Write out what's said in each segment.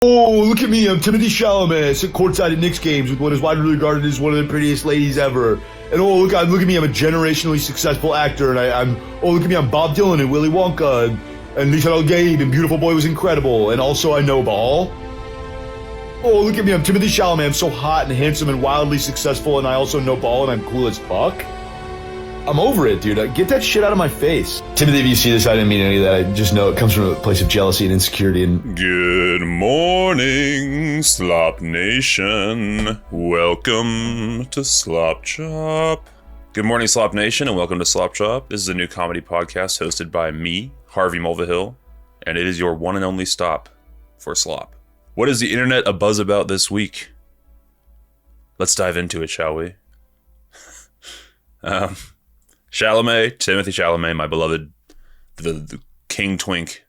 Oh, look at me, I'm Timothee Chalamet. I sit courtside at Knicks games with what is widely regarded as one of the prettiest ladies ever. And oh, look at me, I'm a generationally successful actor. And look at me, I'm Bob Dylan and Willy Wonka. And Lisa Gabe and Beautiful Boy was incredible. And also I know ball. Oh, look at me, I'm Timothee Chalamet. I'm so hot and handsome and wildly successful. And I also know ball and I'm cool as fuck. I'm over it, dude. Get that shit out of my face. Timothy, if you see this, I didn't mean any of that. I just know it comes from a place of jealousy and insecurity. And good morning, Slop Nation. Welcome to Slop Chop. Good morning, Slop Nation, and welcome to Slop Chop. This is a new comedy podcast hosted by me, Harvey Mulvihill, and it is your one and only stop for slop. What is the internet abuzz about this week? Let's dive into it, shall we? Chalamet, Timothee Chalamet, my beloved, the King Twink,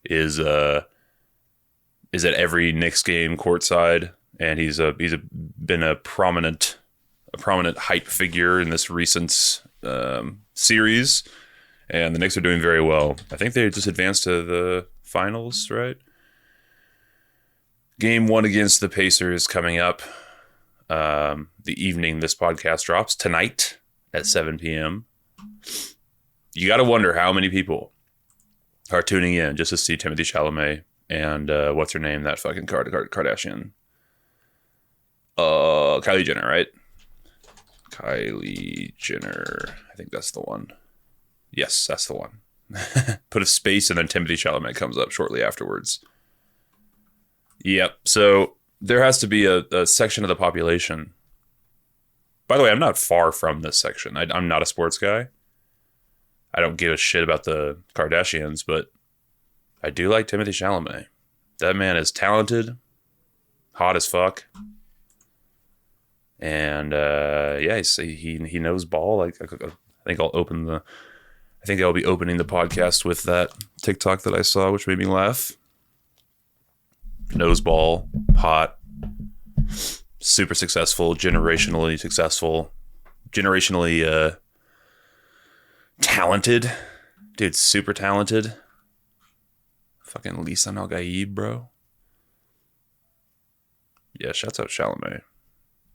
is at every Knicks game courtside, and he's been a prominent hype figure in this recent series, and the Knicks are doing very well. I think they just advanced to the finals, right? Game 1 against the Pacers coming up the evening this podcast drops tonight at 7 p.m. You got to wonder how many people are tuning in just to see Timothee Chalamet and what's her name, that fucking Kardashian, Kylie Jenner, right? Kylie Jenner, I think that's the one. Yes, that's the one. Put a space and then Timothee Chalamet comes up shortly afterwards. Yep. So there has to be a section of the population. By the way, I'm not far from this section. I'm not a sports guy. I don't give a shit about the Kardashians, but I do like Timothee Chalamet. That man is talented, hot as fuck, and he knows ball. Like I think I'll be opening the podcast with that TikTok that I saw, which made me laugh. Knows ball, hot. Super successful, generationally talented. Dude, super talented. Fucking Lisa Gabe, bro. Yeah, shouts out Chalamet.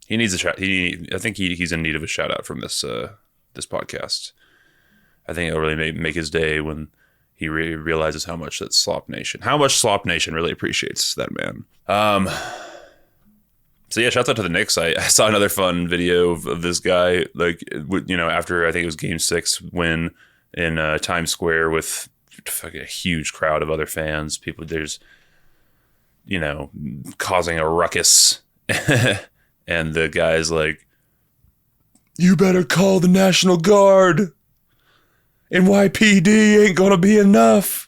He needs a shout. I think he's in need of a shout out from this podcast. I think it'll really make his day when he realizes how much Slop Nation really appreciates that man. So yeah, shouts out to the Knicks. I saw another fun video of this guy, like, after I think it was Game 6 win in Times Square with fucking a huge crowd of other fans. People, there's, causing a ruckus. And the guy's like, "You better call the National Guard. NYPD ain't gonna be enough.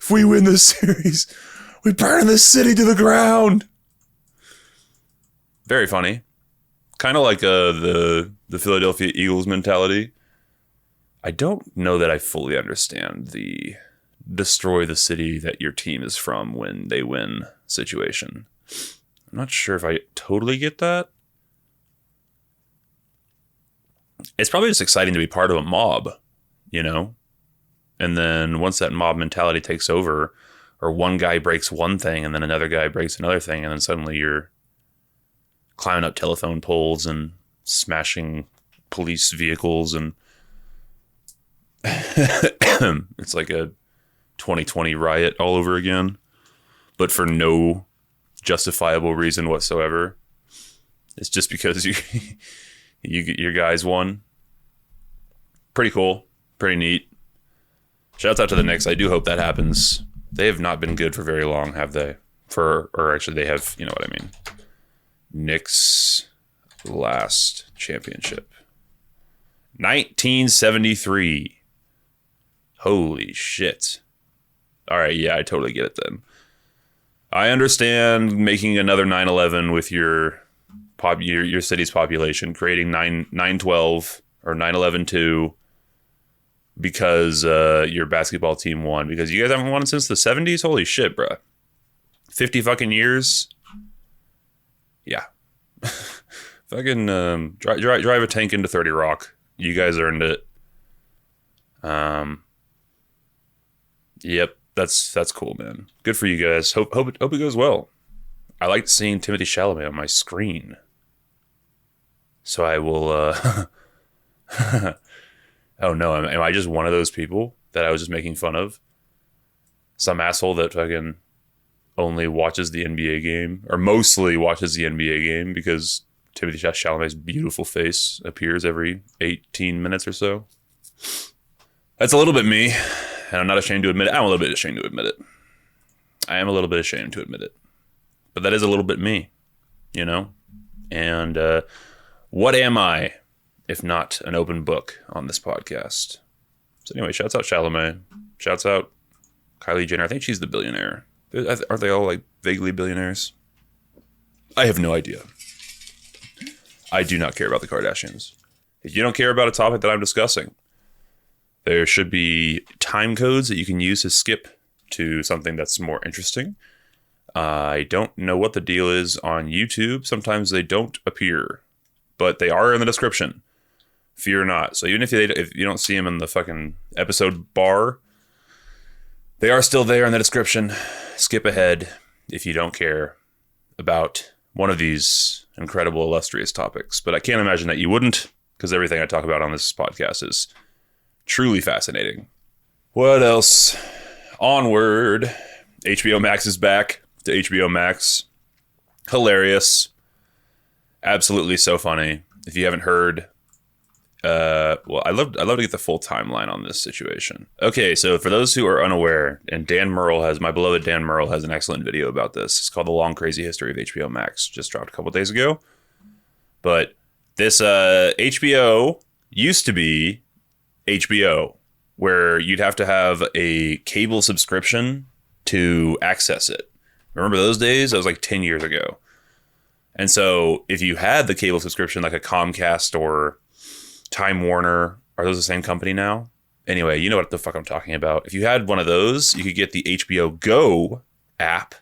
If we win this series, we burn this city to the ground." Very funny. Kind of like the Philadelphia Eagles mentality. I don't know that I fully understand the destroy the city that your team is from when they win situation. I'm not sure if I totally get that. It's probably just exciting to be part of a mob, And then once that mob mentality takes over, or one guy breaks one thing and then another guy breaks another thing, and then suddenly you're climbing up telephone poles and smashing police vehicles, and it's like a 2020 riot all over again, but for no justifiable reason whatsoever. It's just because your guys won. Pretty cool, pretty neat. Shouts out to the Knicks. I do hope that happens. They have not been good for very long, have they? Or actually, they have. You know what I mean. Knicks last championship 1973. Holy shit. All right, yeah, I totally get it then. I understand making another 9/11 with your city's population, creating 9/12 or 9/11-2 because your basketball team won, because you guys haven't won since the 70s. Holy shit, bro. 50 fucking years. Yeah. Fucking drive a tank into 30 Rock. You guys earned it. Yep. That's cool, man. Good for you guys. Hope it goes well. I liked seeing Timothee Chalamet on my screen. So I will, oh no, am I just one of those people that I was just making fun of? Some asshole that fucking only watches the NBA game, or mostly watches the NBA game because Timothée Chalamet's beautiful face appears every 18 minutes or so. That's a little bit me, and I'm not ashamed to admit it. I'm a little bit ashamed to admit it. I am a little bit ashamed to admit it. But that is a little bit me, you know? And what am I if not an open book on this podcast? So anyway, shouts out Chalamet. Shouts out Kylie Jenner. I think she's the billionaire. Aren't they all like vaguely billionaires? I have no idea. I do not care about the Kardashians. If you don't care about a topic that I'm discussing, there should be time codes that you can use to skip to something that's more interesting. I don't know what the deal is on YouTube. Sometimes they don't appear, but they are in the description. Fear not. So even if you don't see them in the fucking episode bar, they are still there in the description. Skip ahead if you don't care about one of these incredible, illustrious topics. But I can't imagine that you wouldn't, because everything I talk about on this podcast is truly fascinating. What else? Onward. HBO Max is back to HBO Max. Hilarious. Absolutely so funny. If you haven't heard, well, I'd love to get the full timeline on this situation. Okay, so for those who are unaware, and my beloved Dan Murrell has an excellent video about this. It's called The Long Crazy History of HBO Max. Just dropped a couple days ago. But this HBO used to be HBO, where you'd have to have a cable subscription to access it. Remember those days? That was like 10 years ago. And so if you had the cable subscription, like a Comcast or Time Warner, are those the same company now? Anyway, you know what the fuck I'm talking about. If you had one of those, you could get the HBO Go app,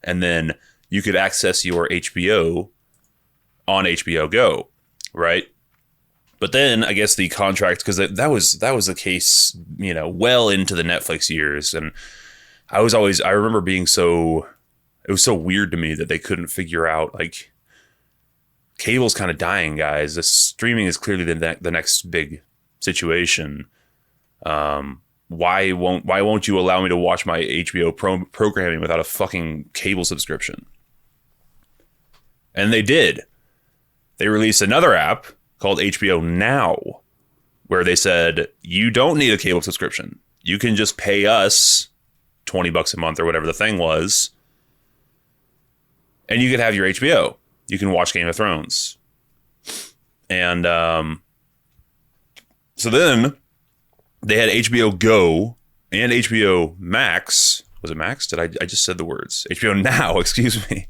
and then you could access your HBO on HBO Go, right? But then I guess the contract, because that was the case, you know, well into the Netflix years, and I remember being it was so weird to me that they couldn't figure out, like, cable's kind of dying, guys. The streaming is clearly the next big situation. Why won't you allow me to watch my HBO programming without a fucking cable subscription? And they did. They released another app called HBO Now, where they said, you don't need a cable subscription. You can just pay us $20 a month or whatever the thing was, and you could have your HBO. You can watch Game of Thrones. And so then they had HBO Go and HBO Max. Was it Max? I just said the words. HBO Now, excuse me.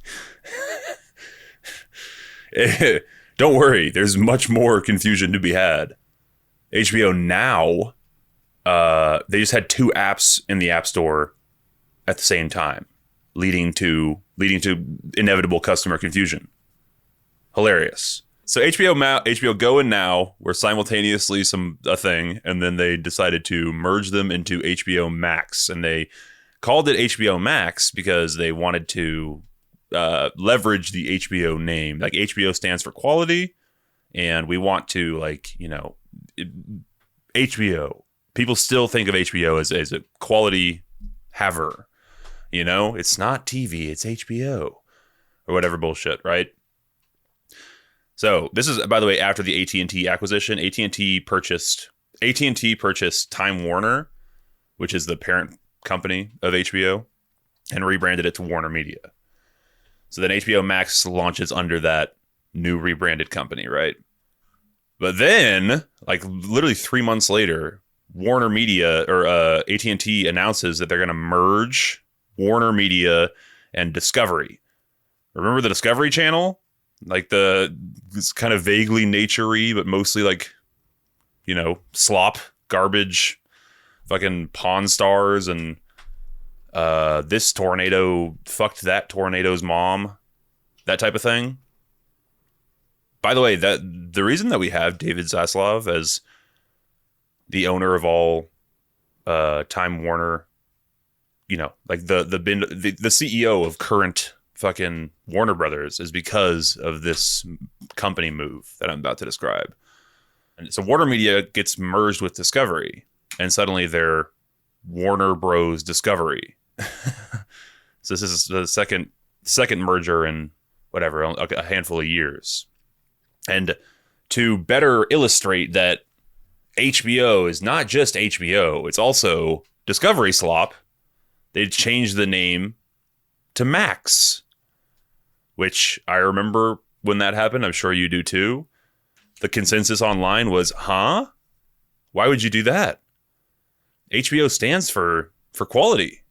Don't worry, there's much more confusion to be had. HBO Now, they just had two apps in the App Store at the same time, leading to inevitable customer confusion. Hilarious. So HBO Go and Now were simultaneously a thing, and then they decided to merge them into HBO Max, and they called it HBO Max because they wanted to leverage the HBO name. Like, HBO stands for quality, and we want to, like, you know, HBO. People still think of HBO as a quality haver. You know, it's not TV, it's HBO or whatever bullshit, right? So this is, by the way, after the AT&T acquisition. AT&T purchased Time Warner, which is the parent company of HBO, and rebranded it to Warner Media. So then HBO Max launches under that new rebranded company, right? But then, like, literally 3 months later, Warner Media, or AT&T, announces that they're going to merge Warner Media and Discovery. Remember the Discovery Channel? Like, this kind of vaguely nature-y, but mostly, like, you know, slop, garbage, fucking Pawn Stars, and this tornado fucked that tornado's mom, that type of thing. By the way, the reason that we have David Zaslav as the owner of all Time Warner like the CEO of current fucking Warner Brothers is because of this company move that I'm about to describe. And so Warner Media gets merged with Discovery, and suddenly they're Warner Bros. Discovery. So this is the second merger in whatever, a handful of years. And to better illustrate that HBO is not just HBO, it's also Discovery Slop, they changed the name to Max, which I remember when that happened. I'm sure you do too. The consensus online was, huh? Why would you do that? HBO stands for quality.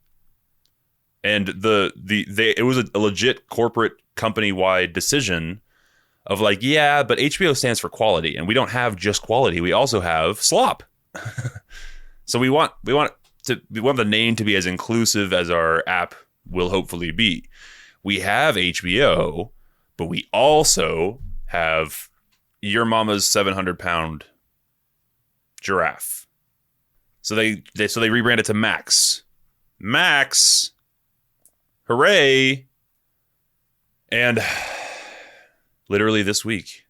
And it was a legit corporate company-wide decision of like, yeah, but HBO stands for quality, and we don't have just quality. We also have slop. So we want the name to be as inclusive as our app will hopefully be. We have HBO, but we also have your mama's 700-pound giraffe. So they rebranded to Max. Max. Hooray. And literally this week.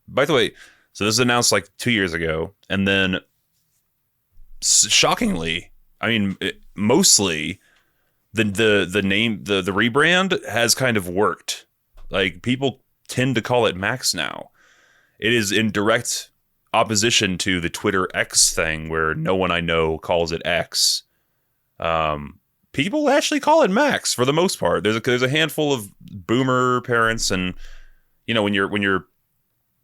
By the way, so this was announced like 2 years ago, and then shockingly, I mean, mostly the name, the rebrand has kind of worked. Like, people tend to call it Max now. It is in direct opposition to the Twitter X thing, where no one I know calls it X. People actually call it Max for the most part. There's a handful of boomer parents, and when you're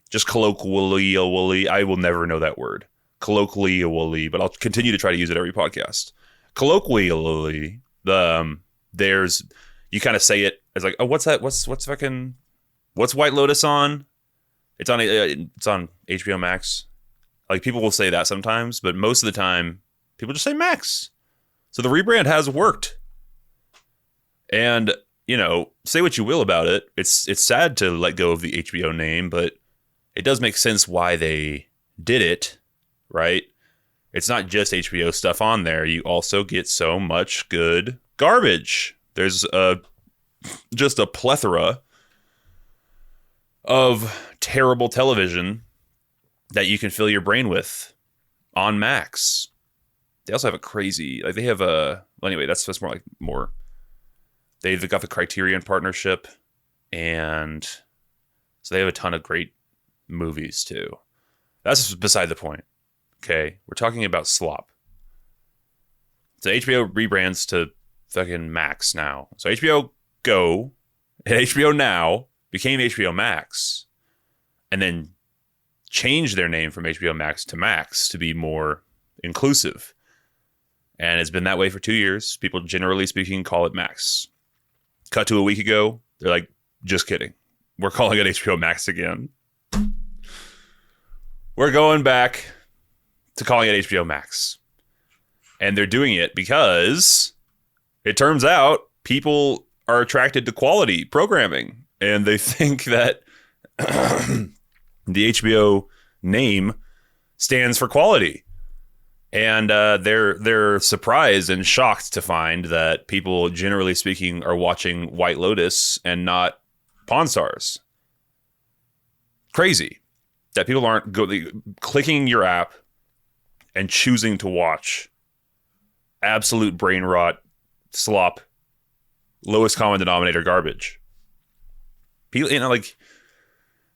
just colloquially, I will never know that word, colloquially, but I'll continue to try to use it every podcast. Colloquially, there's, you kind of say it as like, oh, what's that? What's White Lotus on? It's on HBO Max. Like, people will say that sometimes, but most of the time people just say Max. So the rebrand has worked. And, say what you will about it. It's sad to let go of the HBO name, but it does make sense why they did it, right? It's not just HBO stuff on there. You also get so much good garbage. There's just a plethora of terrible television that you can fill your brain with on Max. They also have a crazy, like, they have anyway, that's more they've got the Criterion partnership, and so they have a ton of great movies too. That's beside the point. Okay, we're talking about Slop. So HBO rebrands to fucking Max now. So HBO Go and HBO Now became HBO Max, and then changed their name from HBO Max to Max to be more inclusive. And it's been that way for 2 years. People, generally speaking, call it Max. Cut to a week ago, they're like, just kidding. We're calling it HBO Max again. We're going back to calling it HBO Max. And they're doing it because it turns out people are attracted to quality programming. And they think that the HBO name stands for quality. And they're surprised and shocked to find that people, generally speaking, are watching White Lotus and not Pawn Stars. Crazy that people aren't clicking your app and choosing to watch absolute brain rot, slop, lowest common denominator garbage. People, like,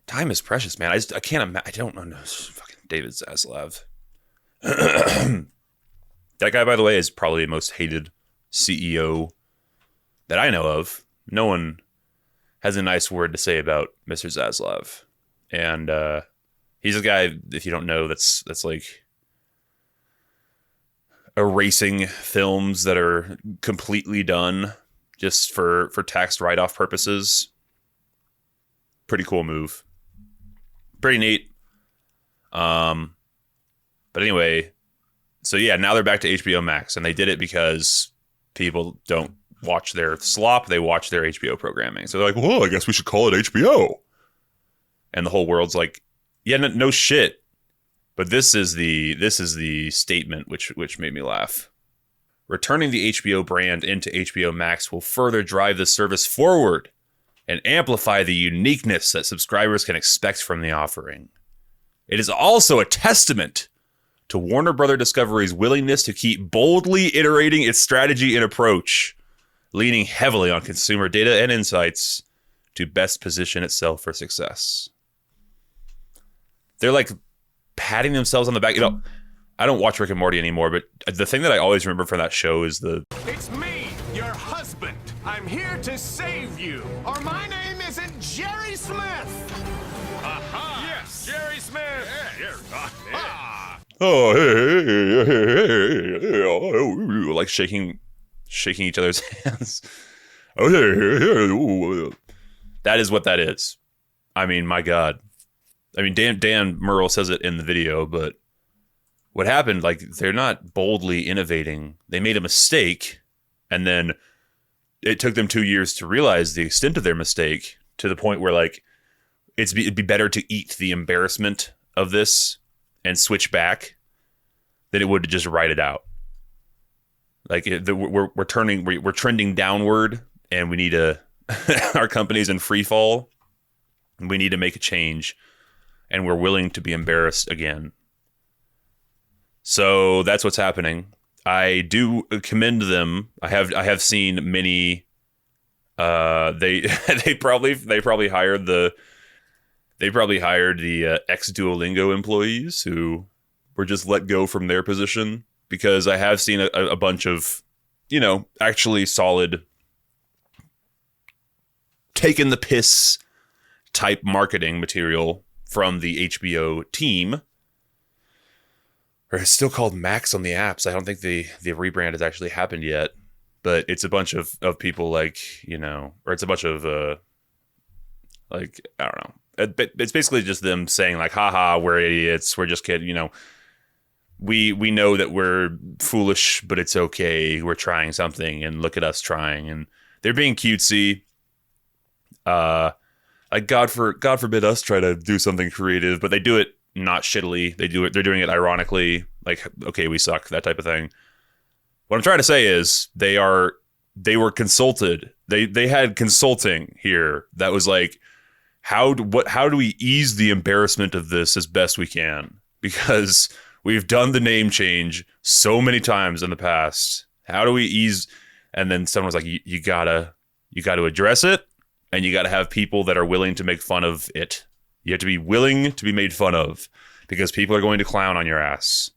time is precious, man. I can't imagine. I don't know. Fucking David Zaslav. That guy, by the way, is probably the most hated CEO that I know of. No one has a nice word to say about Mr. Zaslav. And he's a guy, if you don't know, that's like erasing films that are completely done just for tax write-off purposes. Pretty cool move. Pretty neat. But anyway, so yeah, now they're back to HBO Max, and they did it because people don't watch their slop, they watch their HBO programming. So they're like, well, I guess we should call it HBO. And the whole world's like, yeah, no shit. But this is the statement which made me laugh. Returning the HBO brand into HBO Max will further drive the service forward and amplify the uniqueness that subscribers can expect from the offering. It is also a testament to Warner Bros. Discovery's willingness to keep boldly iterating its strategy and approach, leaning heavily on consumer data and insights to best position itself for success. They're like patting themselves on the back. You know, I don't watch Rick and Morty anymore, but the thing that I always remember from that show is It's me, your husband. I'm here to save you. Or my name isn't Jerry Smith. Aha! Yes, Jerry Smith. Oh, hey, like shaking each other's hands. That is what that is. I mean, my God. I mean, Dan Murrell says it in the video, but what happened, like, they're not boldly innovating. They made a mistake, and then it took them 2 years to realize the extent of their mistake, to the point where, like, it'd be better to eat the embarrassment of this and switch back than it would to just write it out. Like, we're trending downward, and we need our company's in free fall. We need to make a change, and we're willing to be embarrassed again. So that's what's happening. I do commend them. I have seen many. They probably hired the ex Duolingo employees who were just let go from their position, because I have seen a bunch of, you know, actually solid, taking the piss type marketing material from the HBO team. Or it's still called Max on the apps. I don't think the rebrand has actually happened yet, but it's a bunch of people, like, you know, or it's a bunch of like, I don't know. It's basically just them saying, like, haha, we're idiots. We're just kidding. You know, we know that we're foolish, but it's okay. We're trying something, and look at us trying. And they're being cutesy. Like, God forbid us try to do something creative, but they do it not shittily. They're doing it ironically, like, okay, we suck, that type of thing. What I'm trying to say is they were consulted. They had consulting here that was like, how do we ease the embarrassment of this as best we can? Because we've done the name change so many times in the past. How do we ease? And then someone was like, you gotta address it, and you gotta have people that are willing to make fun of it. You have to be willing to be made fun of, because people are going to clown on your ass.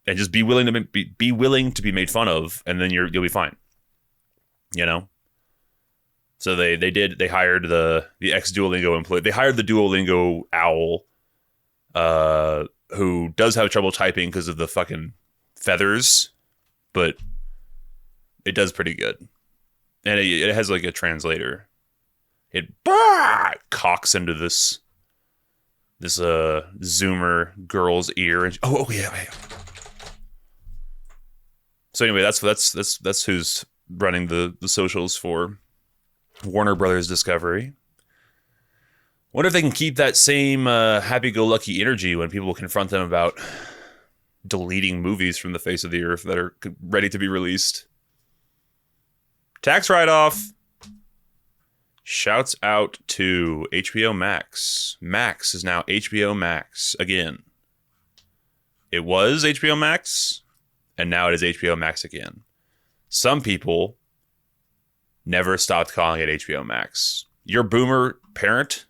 And just be willing to be made fun of, and then you'll be fine. You know. So they hired the ex Duolingo employee. They hired the Duolingo owl, who does have trouble typing because of the fucking feathers, but it does pretty good, and it has like a translator. It cocks into this Zoomer girl's ear, and oh yeah. So anyway, that's who's running the socials for Warner Brothers Discovery. Wonder if they can keep that same happy-go-lucky energy when people confront them about deleting movies from the face of the earth that are ready to be released. Tax write-off. Shouts out to HBO Max. Max is now HBO Max again. It was HBO Max, and now it is HBO Max again. Some people never stopped calling it HBO Max. Your boomer parent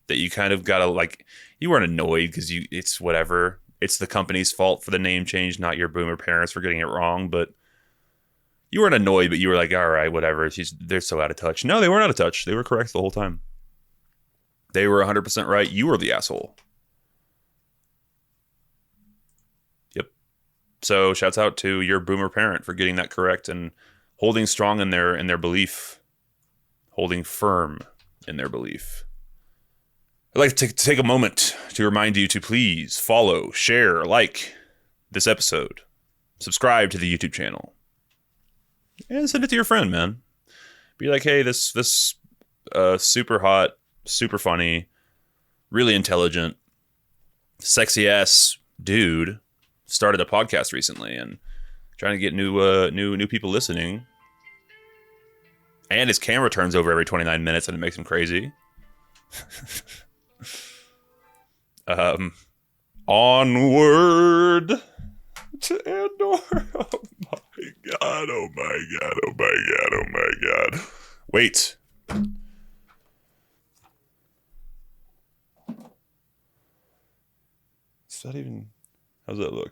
that you kind of gotta, like, you weren't annoyed because it's whatever. It's the company's fault for the name change, not your boomer parents for getting it wrong, but you weren't annoyed, but you were like, all right, whatever. They're so out of touch. No, they weren't out of touch. They were correct the whole time. They were 100% right. You were the asshole. Yep. So shouts out to your boomer parent for getting that correct and holding strong in their belief. Holding firm in their belief. I'd like to take a moment to remind you to please follow, share, like this episode. Subscribe to the YouTube channel. And send it to your friend, man. Be like, hey, this super hot, super funny, really intelligent, sexy ass dude started a podcast recently, and Trying to get new people listening. And his camera turns over every 29 minutes and it makes him crazy. Onward to Andor. Oh my god, oh my god, oh my god, oh my god. Wait. Is that even... How's that look?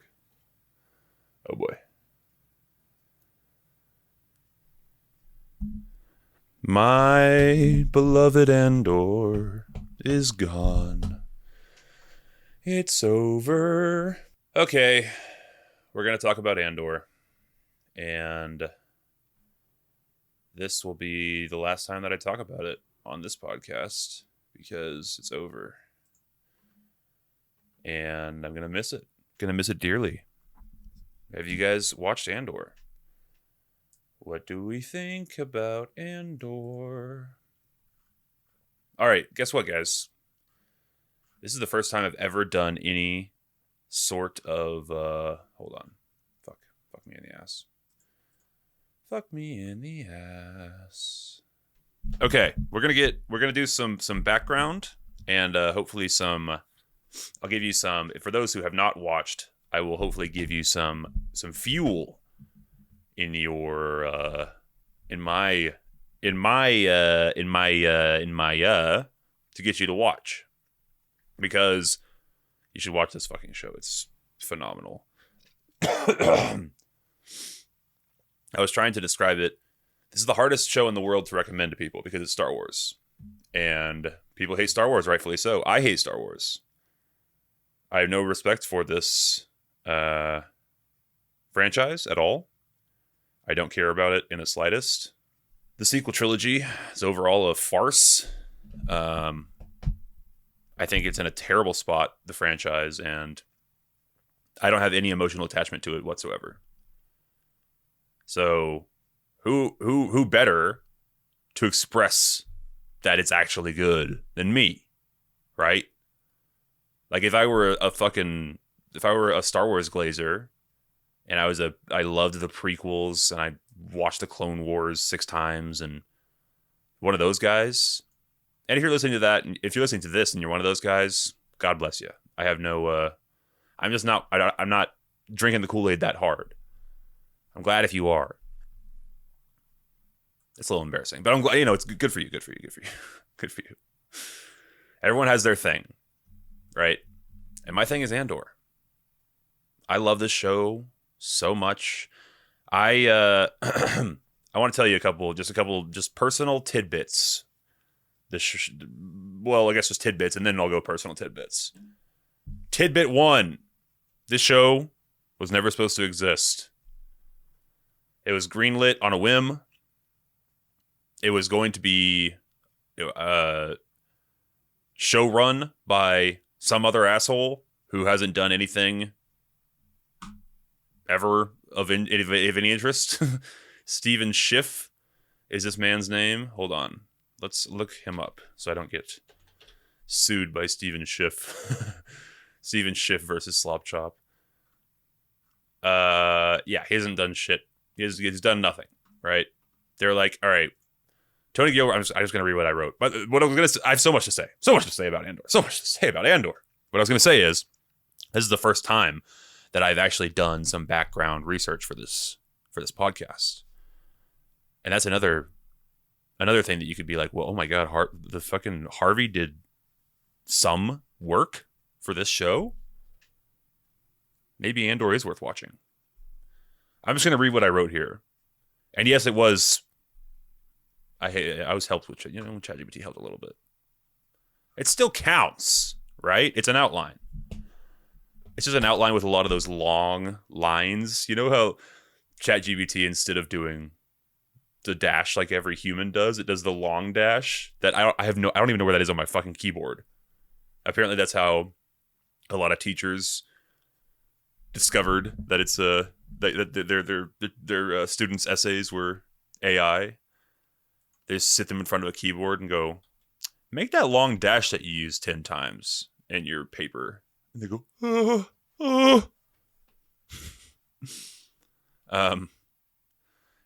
Oh boy. My beloved Andor is gone. It's over. Okay, we're going to talk about Andor. And this will be the last time that I talk about it on this podcast because it's over. And I'm going to miss it. Going to miss it dearly. Have you guys watched Andor? What do we think about Andor? All right, guess what, guys? This is the first time I've ever done any sort of hold on. Fuck me in the ass. Fuck me in the ass. Okay, we're gonna do some background and hopefully some. I'll give you some. For those who have not watched, I will hopefully give you some fuel in your in my to get you to watch, because you should watch this fucking show. It's phenomenal. I was trying to describe it. This is the hardest show in the world to recommend to people because it's Star Wars, and people hate Star Wars, rightfully so. I hate Star Wars. I have no respect for this franchise at all. I don't care about it in the slightest. The sequel trilogy is overall a farce. I think it's in a terrible spot, the franchise, and I don't have any emotional attachment to it whatsoever. So, who better to express that it's actually good than me, right? Like if I were a Star Wars glazer, and I loved the prequels, and I watched the Clone Wars 6 times, and one of those guys. And if you're listening to that, and if you're listening to this, and you're one of those guys, God bless you. I have no. I'm just not. I'm not drinking the Kool-Aid that hard. I'm glad if you are. It's a little embarrassing, but I'm glad. It's good for you. Good for you. Good for you. Good for you. Everyone has their thing, right? And my thing is Andor. I love this show so much. I want to tell you a couple personal tidbits. Well, I guess just tidbits, and then I'll go personal tidbits. Tidbit 1: this show was never supposed to exist. It was greenlit on a whim. It was going to be show run by some other asshole who hasn't done anything ever of any interest. Steven Schiff is this man's name. Hold on. Let's look him up so I don't get sued by Steven Schiff. Steven Schiff versus Slop Chop. Yeah, he hasn't done shit. He's done nothing, right? They're like, all right, Tony Gilroy. I'm just going to read what I wrote. But what I was going to say, I have so much to say. So much to say about Andor. So much to say about Andor. What I was going to say is, this is the first time that I've actually done some background research for this podcast. And that's another thing that you could be like, well, oh my God, the fucking Harvey did some work for this show. Maybe Andor is worth watching. I'm just going to read what I wrote here. And yes, it was. I was helped with, ChatGPT helped a little bit. It still counts, right? It's an outline. It's just an outline with a lot of those long lines. You know how ChatGPT, instead of doing the dash like every human does, it does the long dash that I don't even know where that is on my fucking keyboard. Apparently that's how a lot of teachers discovered that it's that their students' essays were AI. They just sit them in front of a keyboard and go, make that long dash that you use 10 times in your paper. And they go,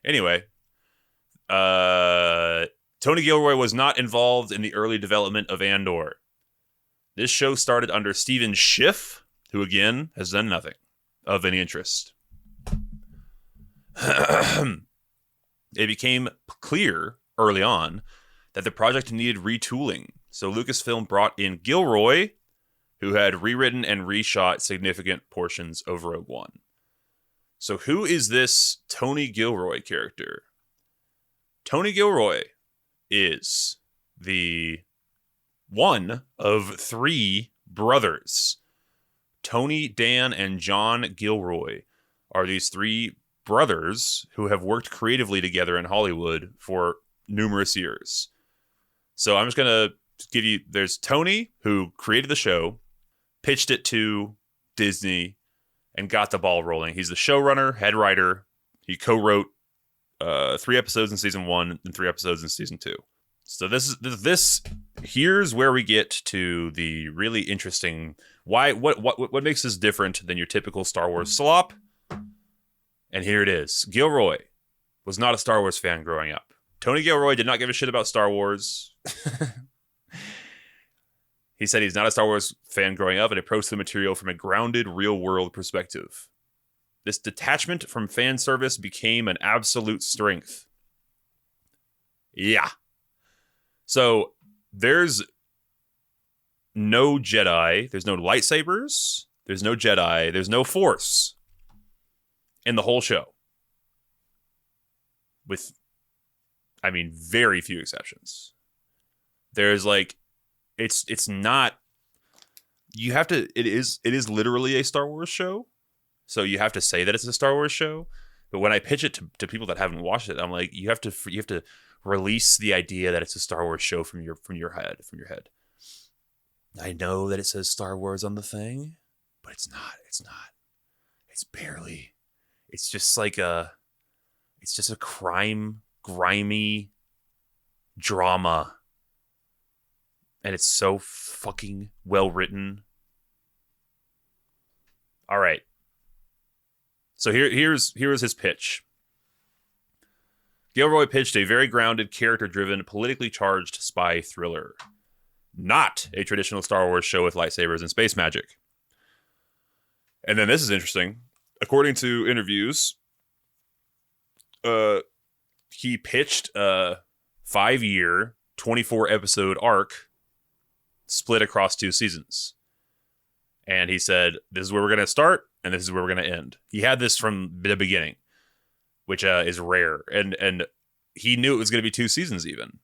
Anyway, Tony Gilroy was not involved in the early development of Andor. This show started under Stephen Schiff, who again has done nothing of any interest. It became clear early on that the project needed retooling, so Lucasfilm brought in Gilroy, who had rewritten and reshot significant portions of Rogue One. So who is this Tony Gilroy character? Tony Gilroy is the one of three brothers. Tony, Dan, and John Gilroy are these three brothers who have worked creatively together in Hollywood for numerous years. So I'm just going to give you, there's Tony, who created the show, pitched it to Disney, and got the ball rolling. He's the showrunner, head writer. He co-wrote 3 episodes in season 1 and 3 episodes in season 2. So this here's where we get to the really interesting what makes this different than your typical Star Wars slop. And here it is. Gilroy was not a Star Wars fan growing up. Tony Gilroy did not give a shit about Star Wars. He said he's not a Star Wars fan growing up and approached the material from a grounded, real-world perspective. This detachment from fan service became an absolute strength. Yeah. So, there's no Jedi, there's no lightsabers, there's no Jedi, there's no Force in the whole show. With, I mean, very few exceptions. There's like, it's not, you have to, it is literally a Star Wars show. So you have to say that it's a Star Wars show. But when I pitch it to people that haven't watched it, I'm like, you have to release the idea that it's a Star Wars show from your head. I know that it says Star Wars on the thing, but it's not. It's barely. It's just a grimy drama. And it's so fucking well written. All right. So here's his pitch. Gilroy pitched a very grounded, character-driven, politically charged spy thriller. Not a traditional Star Wars show with lightsabers and space magic. And then this is interesting. According to interviews, he pitched a 5-year, 24-episode arc split across 2 seasons. And he said, this is where we're going to start, and this is where we're going to end. He had this from the beginning, which is rare. And he knew it was going to be 2 seasons even.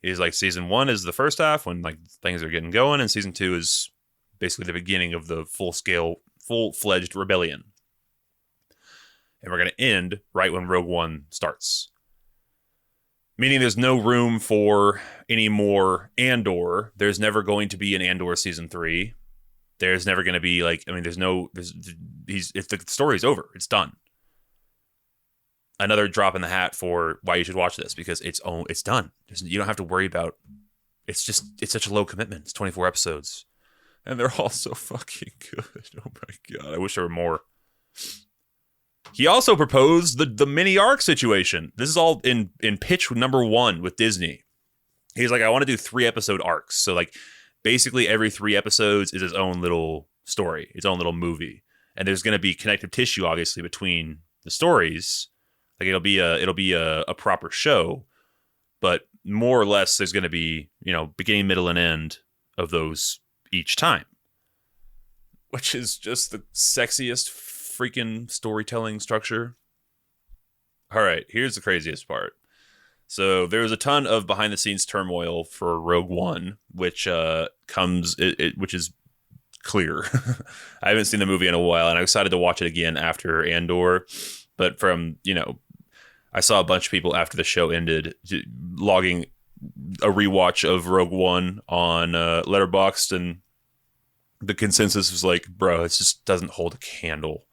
He's like, season 1 is the first half when like things are getting going, and season 2 is basically the beginning of the full-fledged rebellion. And we're going to end right when Rogue One starts. Meaning there's no room for any more Andor. There's never going to be an Andor season 3. There's never going to be the story's over. It's done. Another drop in the hat for why you should watch this, because it's done. You don't have to worry about. It's such a low commitment. It's 24 episodes, and they're all so fucking good. Oh my god, I wish there were more. He also proposed the mini arc situation. This is all in pitch number 1 with Disney. He's like, I want to do 3-episode arcs. So like, basically every 3 episodes is its own little story, its own little movie, and there's going to be connective tissue, obviously, between the stories. Like it'll be a proper show, but more or less there's going to be, beginning, middle, and end of those each time, which is just the sexiest freaking storytelling structure. All right, here's the craziest part. So there's a ton of behind the scenes turmoil for Rogue One, which which is clear. I haven't seen the movie in a while, and I'm excited to watch it again after Andor. But from, I saw a bunch of people after the show ended logging a rewatch of Rogue One on Letterboxd, and the consensus was like, bro, it just doesn't hold a candle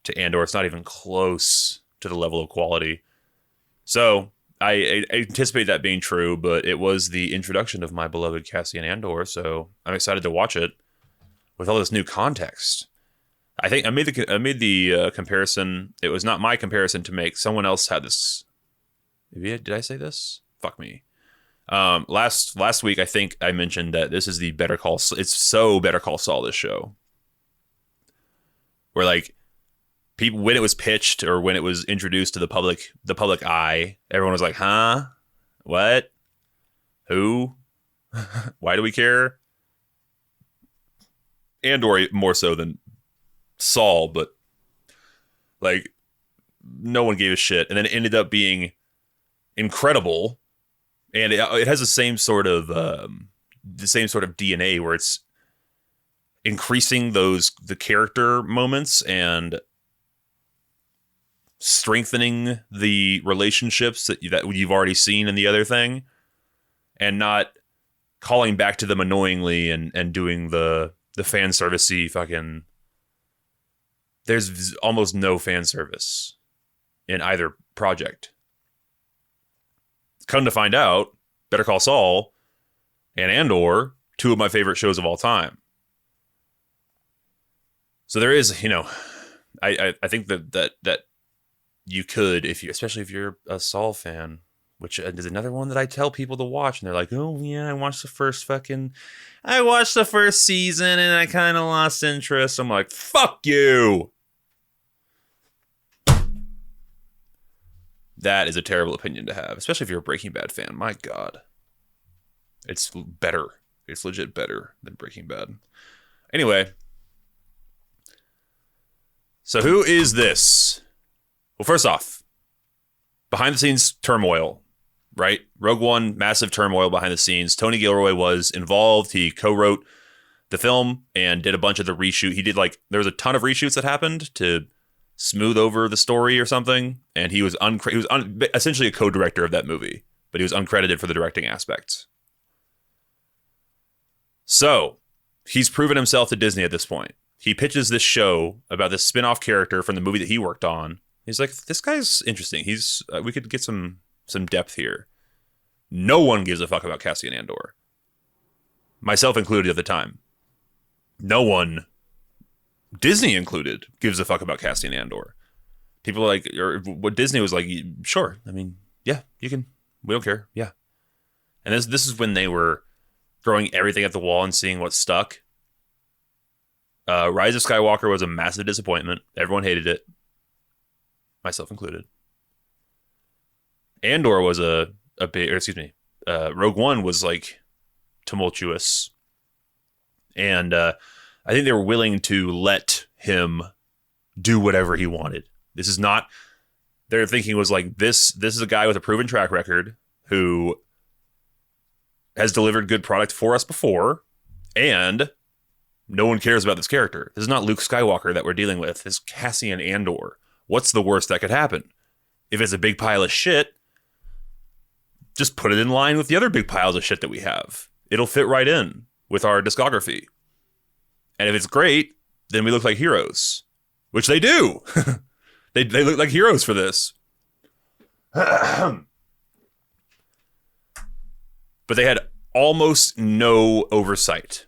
to Andor. It's not even close to the level of quality. So I anticipate that being true, but it was the introduction of my beloved Cassian Andor, so I'm excited to watch it with all this new context. I think I made the comparison. It was not my comparison to make. Someone else had this. Maybe did I say this? Fuck me. Last week I think I mentioned that this is the Better Call. It's so Better Call Saul, this show. Where like people, when it was pitched or when it was introduced to the public eye, everyone was like, "Huh? What? Who? Why do we care?" Andor more so than Saul, but like no one gave a shit, and then it ended up being incredible, and it has the same sort of DNA where it's increasing the character moments and strengthening the relationships that you've already seen in the other thing, and not calling back to them annoyingly and doing the fan servicey fucking. There's almost no fan service in either project. Come to find out, Better Call Saul and Andor, two of my favorite shows of all time. So there is, I think that you could, especially if you're a Saul fan, which is another one that I tell people to watch, and they're like, "Oh yeah, I watched the first season and I kind of lost interest." I'm like, "Fuck you." That is a terrible opinion to have, especially if you're a Breaking Bad fan. My God. It's better. It's legit better than Breaking Bad. Anyway. So who is this? Well, first off, behind the scenes turmoil, right? Rogue One, massive turmoil behind the scenes. Tony Gilroy was involved. He co-wrote the film and did a bunch of the reshoot. He did there was a ton of reshoots that happened to smooth over the story or something, and he was essentially a co-director of that movie, but he was uncredited for the directing aspects. So he's proven himself to Disney at this point. He pitches this show about this spin-off character from the movie that he worked on. He's like, "This guy's interesting. We could get some depth here." No one gives a fuck about Cassian Andor, myself included at the time. No one, Disney included, gives a fuck about Cassian Andor. People what Disney was like, "Sure, I mean, yeah, you can. We don't care, yeah." And this is when they were throwing everything at the wall and seeing what stuck. Rise of Skywalker was a massive disappointment. Everyone hated it, myself included. Andor was Rogue One was like tumultuous, and I think they were willing to let him do whatever he wanted. This is not. Their thinking was like this is a guy with a proven track record who has delivered good product for us before, and no one cares about this character. This is not Luke Skywalker that we're dealing with. This is Cassian Andor. What's the worst that could happen? If it's a big pile of shit, just put it in line with the other big piles of shit that we have. It'll fit right in with our discography. And if it's great, then we look like heroes, which they do. They look like heroes for this. But they had almost no oversight.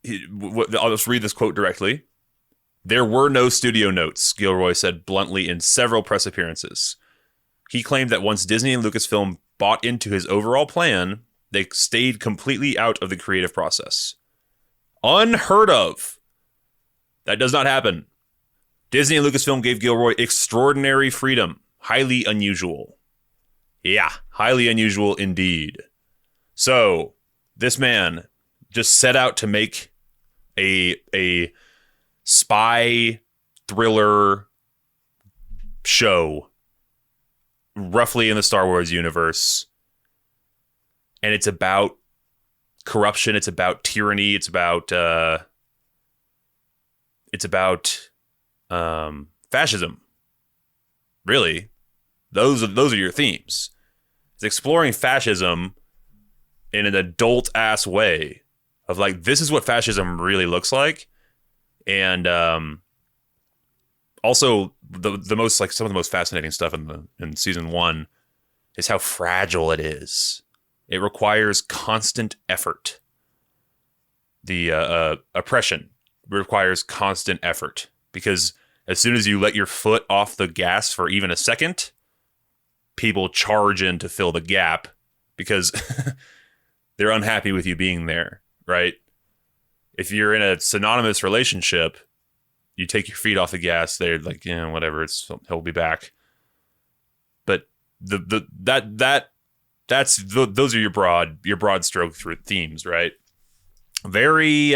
I'll just read this quote directly. "There were no studio notes," Gilroy said bluntly in several press appearances. He claimed that once Disney and Lucasfilm bought into his overall plan, they stayed completely out of the creative process. Unheard of. That does not happen. Disney and Lucasfilm gave Gilroy extraordinary freedom. Highly unusual. Yeah, highly unusual indeed. So, this man just set out to make a spy thriller show roughly in the Star Wars universe. And it's about corruption, it's about tyranny, it's about fascism. Really. Those are your themes. It's exploring fascism in an adult ass way of like, this is what fascism really looks like. And also the most, like, some of the most fascinating stuff in season 1 is how fragile it is. It requires constant effort. The oppression, requires constant effort, because as soon as you let your foot off the gas for even a second, people charge in to fill the gap because they're unhappy with you being there, right? If you're in a synonymous relationship, you take your feet off the gas, they're like, yeah, whatever, he'll be back. But those are your broad stroke through themes, right? Very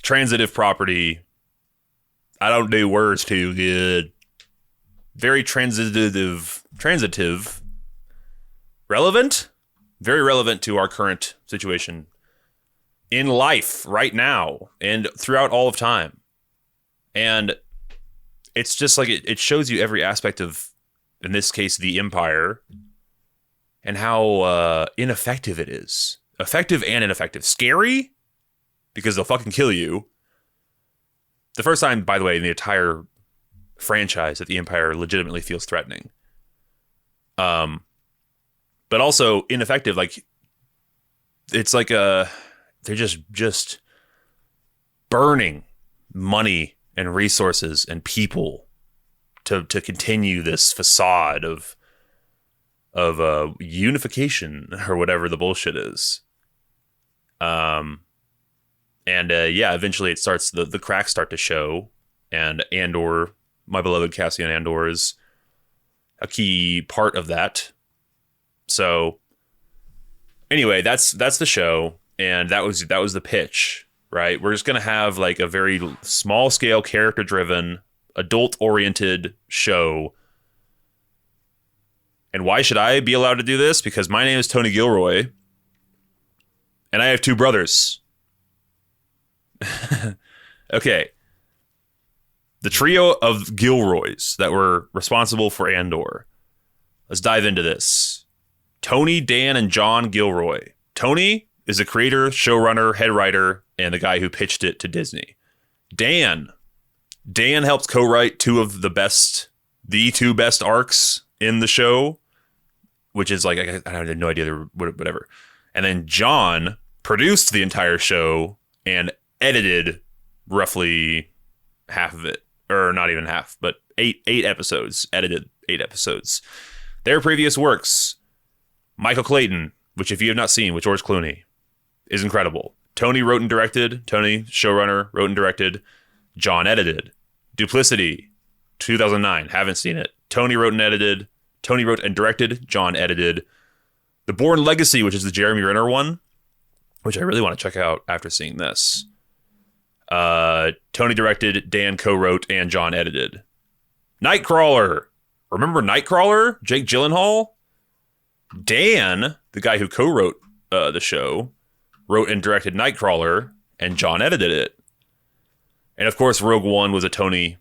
transitive property. I don't do words too good. Very transitive, relevant, very relevant to our current situation in life right now and throughout all of time. And it's just like it shows you every aspect of, in this case, the Empire, and how ineffective it is. Effective and ineffective. Scary, because they'll fucking kill you. The first time, by the way, in the entire franchise that the Empire legitimately feels threatening. But also ineffective. Like, it's like they're just burning money and resources and people to continue this facade of unification or whatever the bullshit is. Eventually it starts, the cracks start to show, and Andor, my beloved Cassian Andor, is a key part of that. So anyway, that's the show, and that was the pitch, right? We're just gonna have like a very small scale, character driven, adult oriented show. And why should I be allowed to do this? Because my name is Tony Gilroy, and I have two brothers. Okay. The trio of Gilroys that were responsible for Andor. Let's dive into this. Tony, Dan, and John Gilroy. Tony is the creator, showrunner, head writer, and the guy who pitched it to Disney. Dan helped co-write the two best arcs in the show, which is like, I have no idea, whatever. And then John produced the entire show and edited roughly half of it, or not even half, but eight episodes, edited 8 episodes. Their previous works, Michael Clayton, which if you have not seen, with George Clooney, is incredible. Tony wrote and directed. Tony, showrunner, wrote and directed. John edited. Duplicity, 2009. Haven't seen it. Tony wrote and edited. Tony wrote and directed. John edited. The Bourne Legacy, which is the Jeremy Renner one, which I really want to check out after seeing this. Tony directed, Dan co-wrote, and John edited. Nightcrawler. Remember Nightcrawler? Jake Gyllenhaal? Dan, the guy who co-wrote the show, wrote and directed Nightcrawler, and John edited it. And of course, Rogue One was a Tony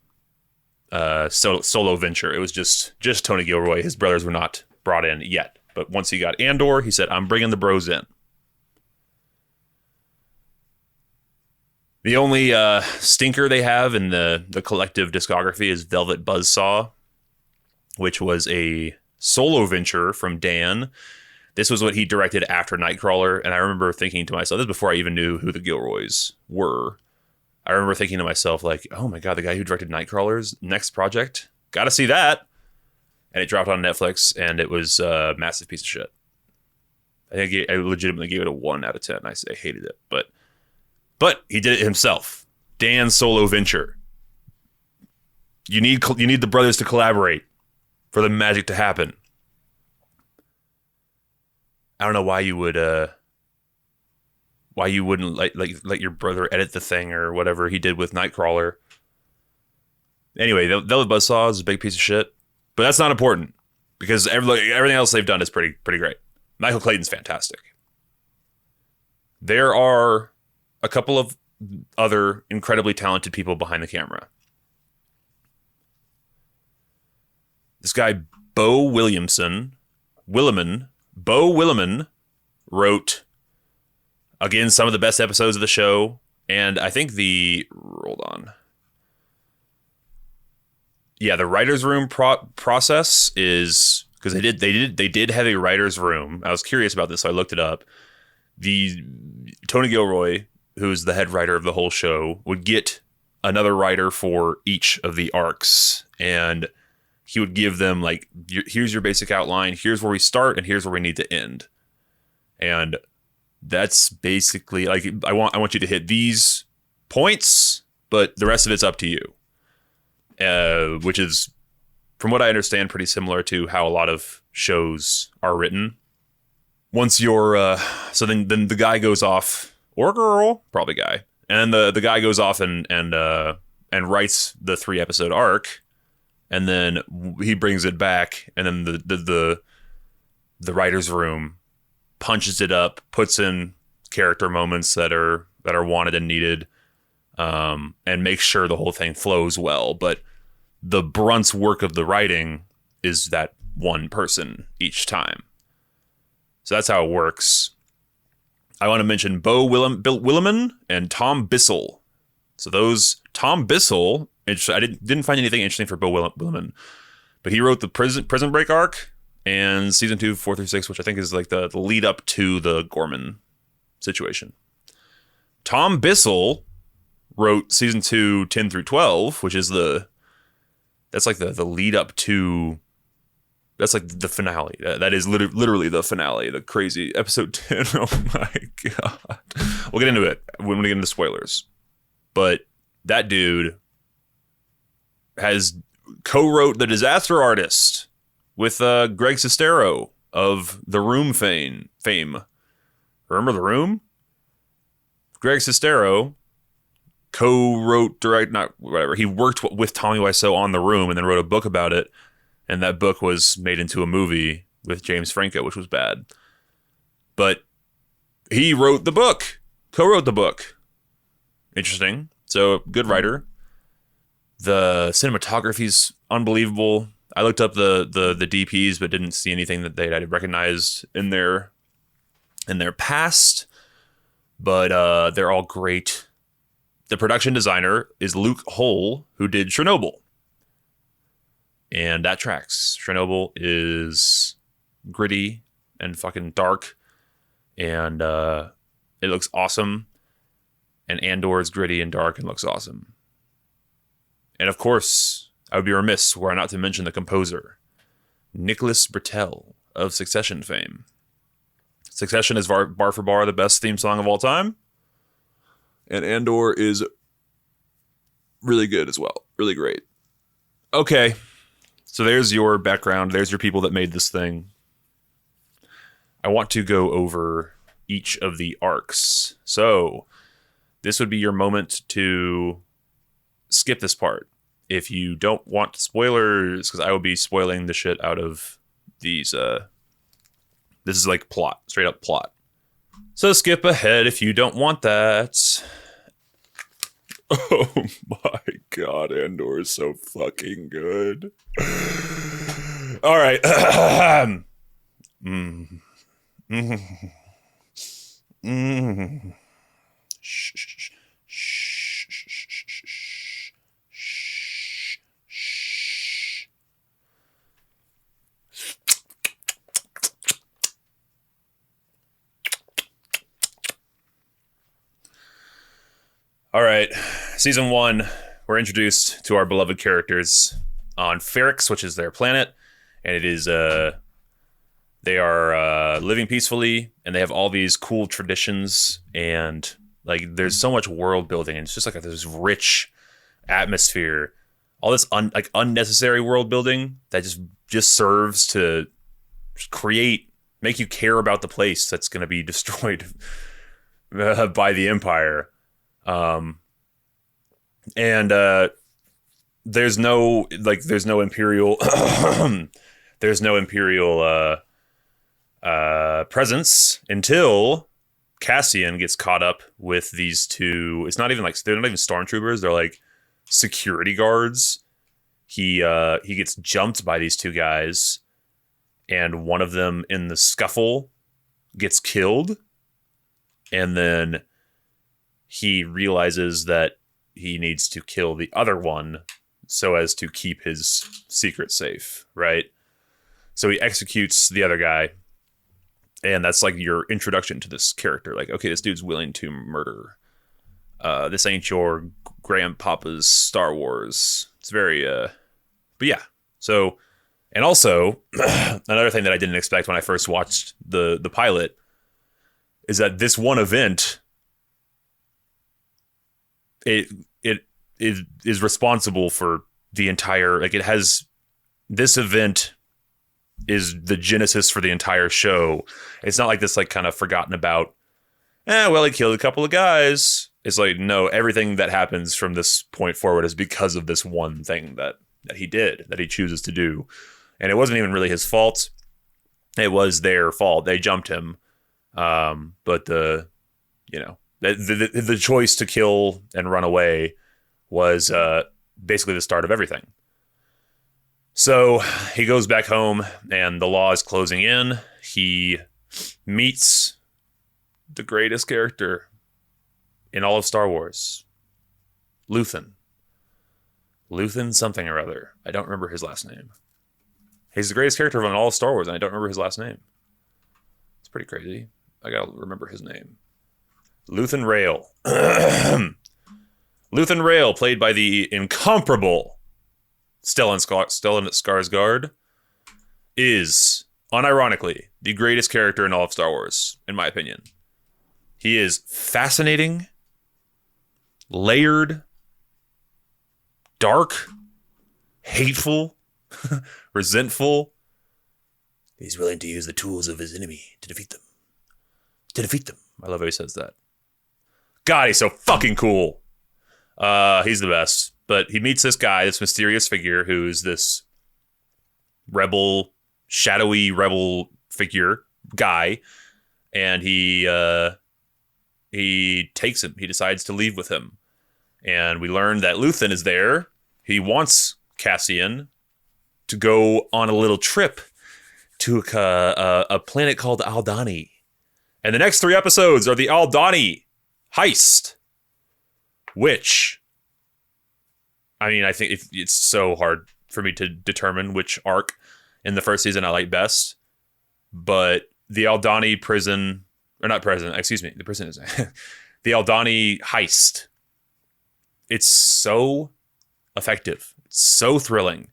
solo venture. It was just Tony Gilroy. His brothers were not brought in yet. But once he got Andor, he said, I'm bringing the bros in. The only stinker they have in the collective discography is Velvet Buzzsaw, which was a solo venture from Dan. This was what he directed after Nightcrawler, and I remember thinking to myself, this is before I even knew who the Gilroys were. I remember thinking to myself, like, oh my God, the guy who directed Nightcrawler's next project? Gotta see that. And it dropped on Netflix, and it was a massive piece of shit. I think I legitimately gave it a 1 out of 10. I hated it, but he did it himself. Dan's solo venture. You need the brothers to collaborate for the magic to happen. I don't know why you wouldn't let your brother edit the thing or whatever he did with Nightcrawler. Anyway, Velvet Buzzsaw is a big piece of shit, but that's not important because everything else they've done is pretty great. Michael Clayton's fantastic. There are a couple of other incredibly talented people behind the camera. This guy, Bo Williman, wrote, again, some of the best episodes of the show. And I think the writer's room process is, because they did have a writer's room. I was curious about this, so I looked it up. the Tony Gilroy, who's the head writer of the whole show, would get another writer for each of the arcs, and he would give them like, here's your basic outline, here's where we start, and here's where we need to end. And that's basically like, I want you to hit these points, but the rest of it's up to you. Which is, from what I understand, pretty similar to how a lot of shows are written. Once you're, so then the guy goes off, or girl, probably guy, and the guy goes off and writes the 3-episode arc, and then he brings it back, and then the writer's room punches it up, puts in character moments that are wanted and needed, and makes sure the whole thing flows well. But the brunt's work of the writing is that one person each time. So that's how it works. I want to mention Bill Williman and Tom Bissell. So those, Tom Bissell, I didn't find anything interesting for Bill Williman, but he wrote the Prison Break arc and season 2, 4 through 6, which I think is like the lead up to the Gorman situation. Tom Bissell wrote season 2, 10 through 12, which is that's like the lead up to, that's like the finale. That is literally the finale, the crazy episode 10. Oh my God. We'll get into it when we get into spoilers. But that dude has co-wrote The Disaster Artist with Greg Sestero of The Room fame. Remember The Room? Greg Sestero co-wrote, he worked with Tommy Wiseau on The Room and then wrote a book about it. And that book was made into a movie with James Franco, which was bad. But he wrote the book, co-wrote the book. Interesting. So, good writer. The cinematography's unbelievable. I looked up the DPs, but didn't see anything that I'd recognized in their past. But they're all great. The production designer is Luke Hull, who did Chernobyl. And that tracks. Chernobyl is gritty and fucking dark. And it looks awesome. And Andor is gritty and dark and looks awesome. And of course, I would be remiss were I not to mention the composer, Nicholas Britell of Succession fame. Succession is bar for bar the best theme song of all time. And Andor is really good as well. Really great. Okay. So there's your background. There's your people that made this thing. I want to go over each of the arcs. So this would be your moment to skip this part if you don't want spoilers, because I will be spoiling the shit out of these. This is like plot, straight up plot. So skip ahead if you don't want that. Oh my God, Andor is so fucking good. All right. All right, season 1, we're introduced to our beloved characters on Ferrix, which is their planet, and it is they are living peacefully, and they have all these cool traditions, and like there's so much world building, and it's just like this rich atmosphere, all this unnecessary world building that just serves to make you care about the place that's going to be destroyed by the Empire. And there's no imperial there's no imperial presence until Cassian gets caught up with these two. It's not even like, they're not even stormtroopers, they're like security guards. He gets jumped by these two guys, and one of them in the scuffle gets killed, and then he realizes that he needs to kill the other one so as to keep his secret safe, right? So he executes the other guy, And that's like your introduction to this character. Like, okay, this dude's willing to murder. This ain't your grandpapa's Star Wars. It's very, but yeah. So, and also another thing that I didn't expect when I first watched the pilot is that this one event, it is responsible for the entire, like, it has, this event is the genesis for the entire show. It's not like this, like, kind of forgotten about, well, he killed a couple of guys. It's like, no, everything that happens from this point forward is because of this one thing that he did, that he chooses to do. And it wasn't even really his fault. It was their fault. They jumped him. But the choice to kill and run away was basically the start of everything. So he goes back home and the law is closing in. He meets the greatest character in all of Star Wars, Luthen something or other. I don't remember his last name. He's the greatest character in all of Star Wars, and I don't remember his last name. It's pretty crazy. I gotta remember his name. Luthen Rail. Luthen Rail, played by the incomparable Stellan Skarsgård, is, unironically, the greatest character in all of Star Wars, in my opinion. He is fascinating, layered, dark, hateful, resentful. He's willing to use the tools of his enemy to defeat them. I love how he says that. God, he's so fucking cool. He's the best. But he meets this guy, this mysterious figure, who's this shadowy rebel figure guy, and he takes him. He decides to leave with him. And we learn that Luthen is there. He wants Cassian to go on a little trip to a planet called Aldhani. And the next 3 episodes are the Aldhani heist, which, I mean, I think it's so hard for me to determine which arc in the first season I like best. But the Aldhani prison, or not prison, excuse me, the prison is the Aldhani heist. It's so effective. It's so thrilling.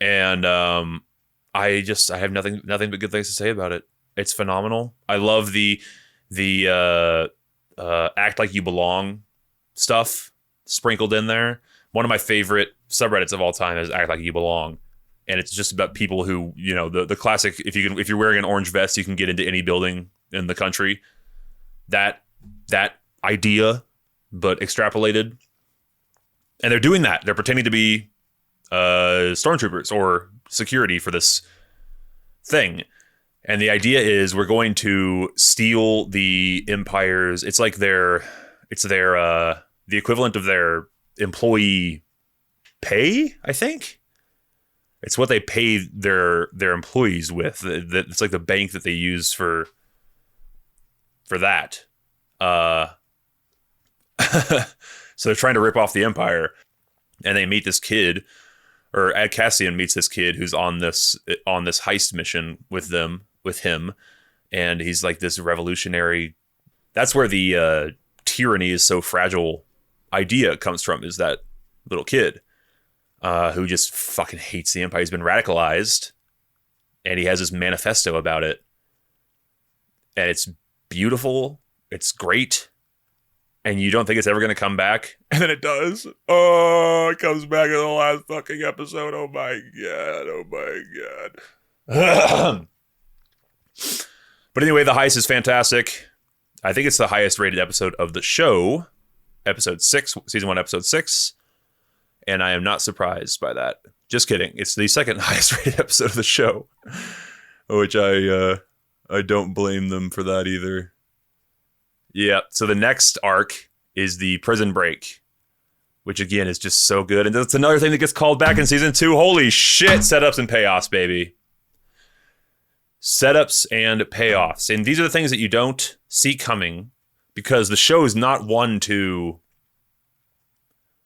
And I have nothing but good things to say about it. It's phenomenal. I love the act like you belong stuff sprinkled in there. One of my favorite subreddits of all time is Act Like You Belong. And it's just about people who, you know, the classic, if you're wearing an orange vest, you can get into any building in the country. That idea, but extrapolated. And they're doing that. They're pretending to be stormtroopers or security for this thing. And the idea is we're going to steal the Empire's, it's their the equivalent of their employee pay, I think. It's what they pay their employees with. It's like the bank that they use for that. So they're trying to rip off the Empire, and they meet this kid, or Cassian meets this kid who's on this heist mission with him, and he's like this revolutionary. That's where the tyranny is so fragile idea comes from, is that little kid who just fucking hates the Empire. He's been radicalized, and he has this manifesto about it, and it's beautiful. It's great. And you don't think it's ever going to come back. And then it does. Oh, it comes back in the last fucking episode. Oh my God. But anyway, the heist is fantastic. I think it's the highest rated episode of the show. Episode 6, season 1, episode 6. And I am not surprised by that. Just kidding. It's the second highest rated episode of the show. Which I don't blame them for that either. Yeah, so the next arc is the prison break, which again is just so good. And that's another thing that gets called back in season 2. Holy shit, setups and payoffs, baby. Setups and payoffs. And these are the things that you don't see coming, because the show is not one to...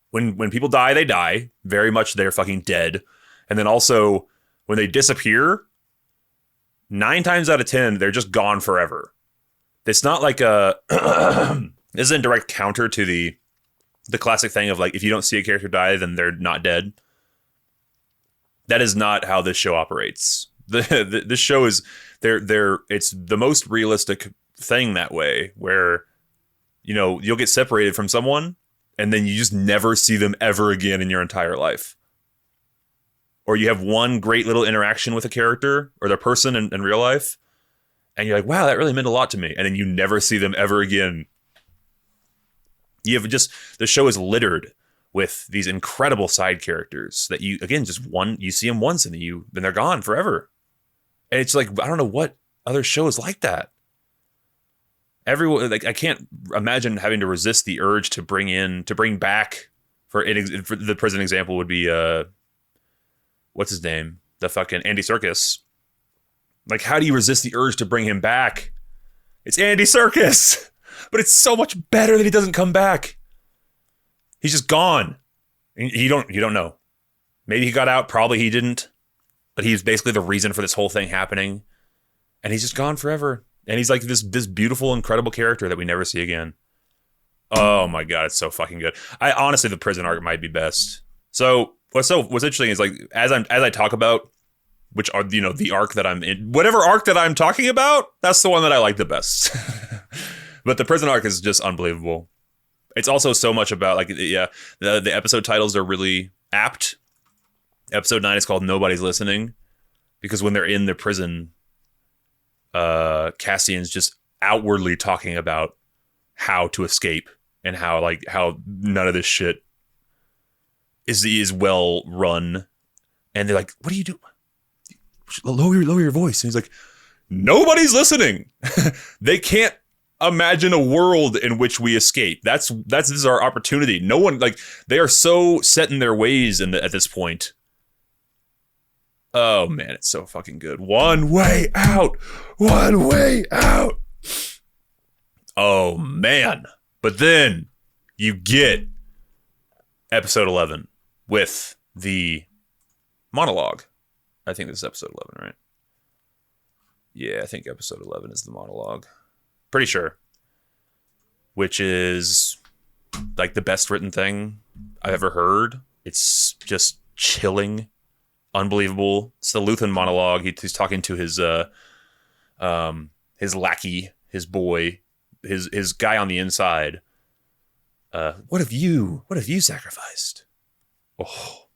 When people die, they die. Very much they're fucking dead. And then also, when they disappear, 9 times out of 10, they're just gone forever. It's not like a this isn't a direct counter to the classic thing of like, if you don't see a character die, then they're not dead. That is not how this show operates. This show is it's the most realistic thing that way, where, you know, you'll get separated from someone and then you just never see them ever again in your entire life. Or you have one great little interaction with a character or the person in real life, and you're like, wow, that really meant a lot to me. And then you never see them ever again. You have the show is littered with these incredible side characters that you, again, you see them once and then they're gone forever. And it's like, I don't know what other show is like that. Everyone, like, I can't imagine having to resist the urge to bring back, for the present example would be, what's his name? The fucking Andy Serkis. Like, how do you resist the urge to bring him back? It's Andy Serkis, but it's so much better that he doesn't come back. He's just gone. You don't know. Maybe he got out. Probably he didn't. But he's basically the reason for this whole thing happening. And he's just gone forever. And he's like this beautiful, incredible character that we never see again. Oh my God, it's so fucking good. Honestly, the prison arc might be best. So what's interesting is, like, as I talk about, which are, you know, the arc that I'm in, whatever arc that I'm talking about, that's the one that I like the best. But the prison arc is just unbelievable. It's also so much about, like, yeah, the episode titles are really apt. Episode 9 is called Nobody's Listening, because when they're in the prison, Cassian's just outwardly talking about how to escape and how none of this shit is well run. And they're like, what do you do? Lower your voice. And he's like, nobody's listening. They can't imagine a world in which we escape. This is our opportunity. No one, like, they are so set in their ways at this point. Oh man, it's so fucking good. One way out. Oh man. But then you get episode 11 with the monologue. I think this is episode 11, right? Yeah, I think episode 11 is the monologue. Pretty sure. Which is like the best written thing I've ever heard. It's just chilling. Unbelievable. It's the Luthen monologue. He's talking to his lackey, his boy, his guy on the inside. What have you sacrificed? Oh,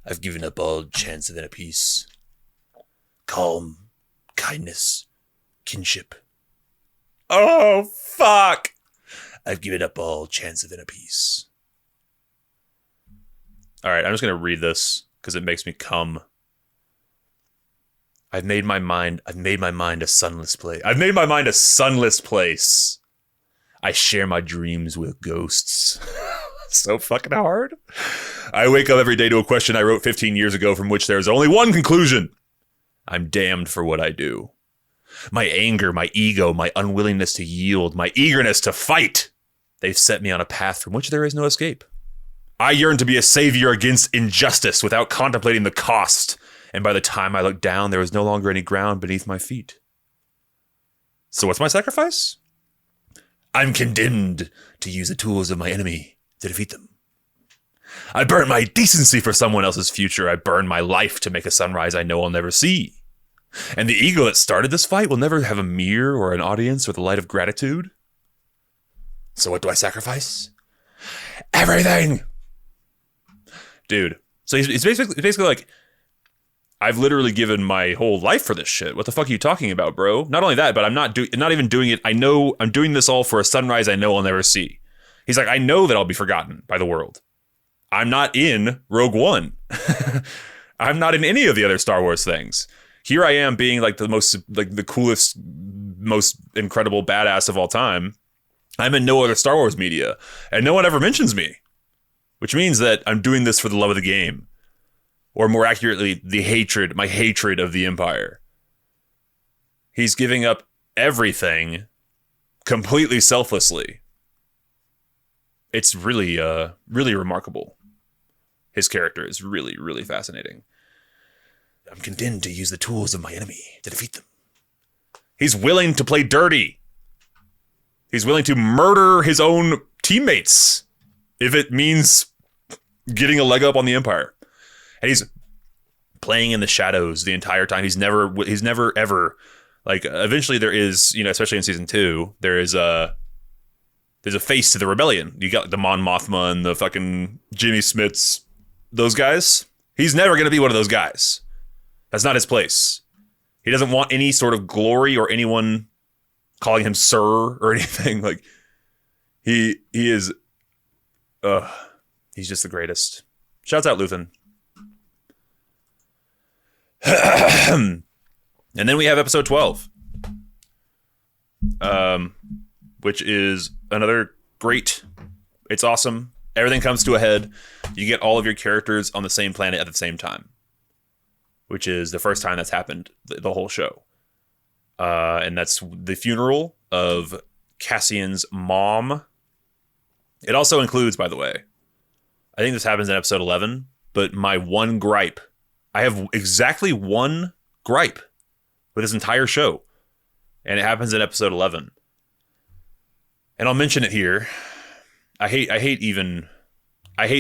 I've given up all chance of inner peace, calm, kindness, kinship. Oh, fuck. I've given up all chance of inner peace. All right, I'm just going to read this because it makes me cum. I've made my mind a sunless place. I share my dreams with ghosts. So fucking hard. I wake up every day to a question I wrote 15 years ago from which there's only one conclusion. I'm damned for what I do. My anger, my ego, my unwillingness to yield, my eagerness to fight. They've set me on a path from which there is no escape. I yearn to be a savior against injustice without contemplating the cost. And by the time I looked down, there was no longer any ground beneath my feet. So what's my sacrifice? I'm condemned to use the tools of my enemy to defeat them. I burn my decency for someone else's future. I burn my life to make a sunrise I know I'll never see. And the ego that started this fight will never have a mirror or an audience or the light of gratitude. So what do I sacrifice? Everything! Dude. So he's basically like, I've literally given my whole life for this shit. What the fuck are you talking about, bro? Not only that, but I'm not even doing it. I know I'm doing this all for a sunrise I know I'll never see. He's like, I know that I'll be forgotten by the world. I'm not in Rogue One. I'm not in any of the other Star Wars things. Here I am being like the coolest, most incredible badass of all time. I'm in no other Star Wars media, and no one ever mentions me, which means that I'm doing this for the love of the game, or more accurately, my hatred of the Empire. He's giving up everything completely selflessly. It's really, really remarkable. His character is really, really fascinating. I'm condemned to use the tools of my enemy to defeat them. He's willing to play dirty. He's willing to murder his own teammates if it means getting a leg up on the Empire. And he's playing in the shadows the entire time. He's never ever, like, eventually there is, especially in season 2, there's a face to the rebellion. You got the Mon Mothma and the fucking Jimmy Smits, those guys. He's never going to be one of those guys. That's not his place. He doesn't want any sort of glory or anyone calling him sir or anything. Like, he is, he's just the greatest. Shouts out Luthen. And then we have episode 12, which is another great. It's awesome. Everything comes to a head. You get all of your characters on the same planet at the same time, which is the first time that's happened the whole show. And that's the funeral of Cassian's mom. It also includes, by the way, I think this happens in episode 11, but my one gripe. I have exactly one gripe with this entire show, and it happens in episode 11. And I'll mention it here. I hate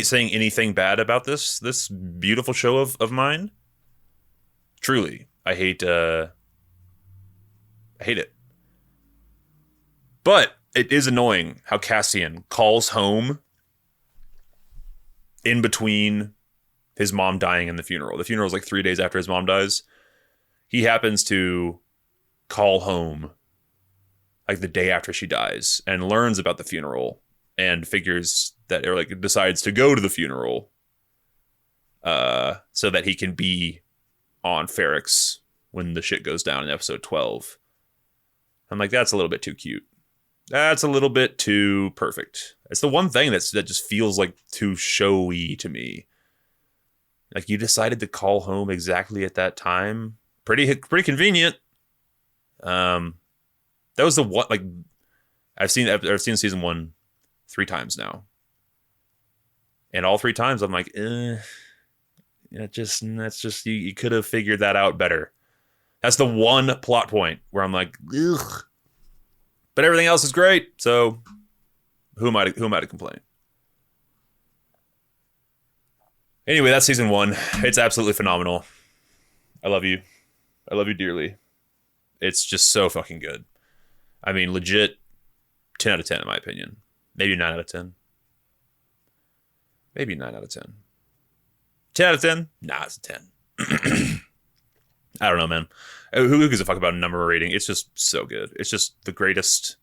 saying anything bad about this beautiful show of mine. Truly, I hate it. But it is annoying how Cassian calls home in between his mom dying and the funeral. The funeral is like 3 days after his mom dies. He happens to call home like the day after she dies and learns about the funeral and figures that, or like decides to go to the funeral so that he can be on Ferrix when the shit goes down in episode 12. I'm like, that's a little bit too cute. That's a little bit too perfect. It's the one thing that just feels like too showy to me. Like, you decided to call home exactly at that time. Pretty convenient. That was the one. Like, I've seen season 1 3 times now, and all 3 times I'm like, that's just you could have figured that out better. That's the one plot point where I'm like, ugh. But everything else is great. So who am I to complain? Anyway, that's season 1. It's absolutely phenomenal. I love you. I love you dearly. It's just so fucking good. I mean, legit 10 out of 10 in my opinion. Maybe 9 out of 10. Maybe 9 out of 10. 10 out of 10? Nah, it's a 10. I don't know, man. Who gives a fuck about a number rating? It's just so good. It's just the greatest.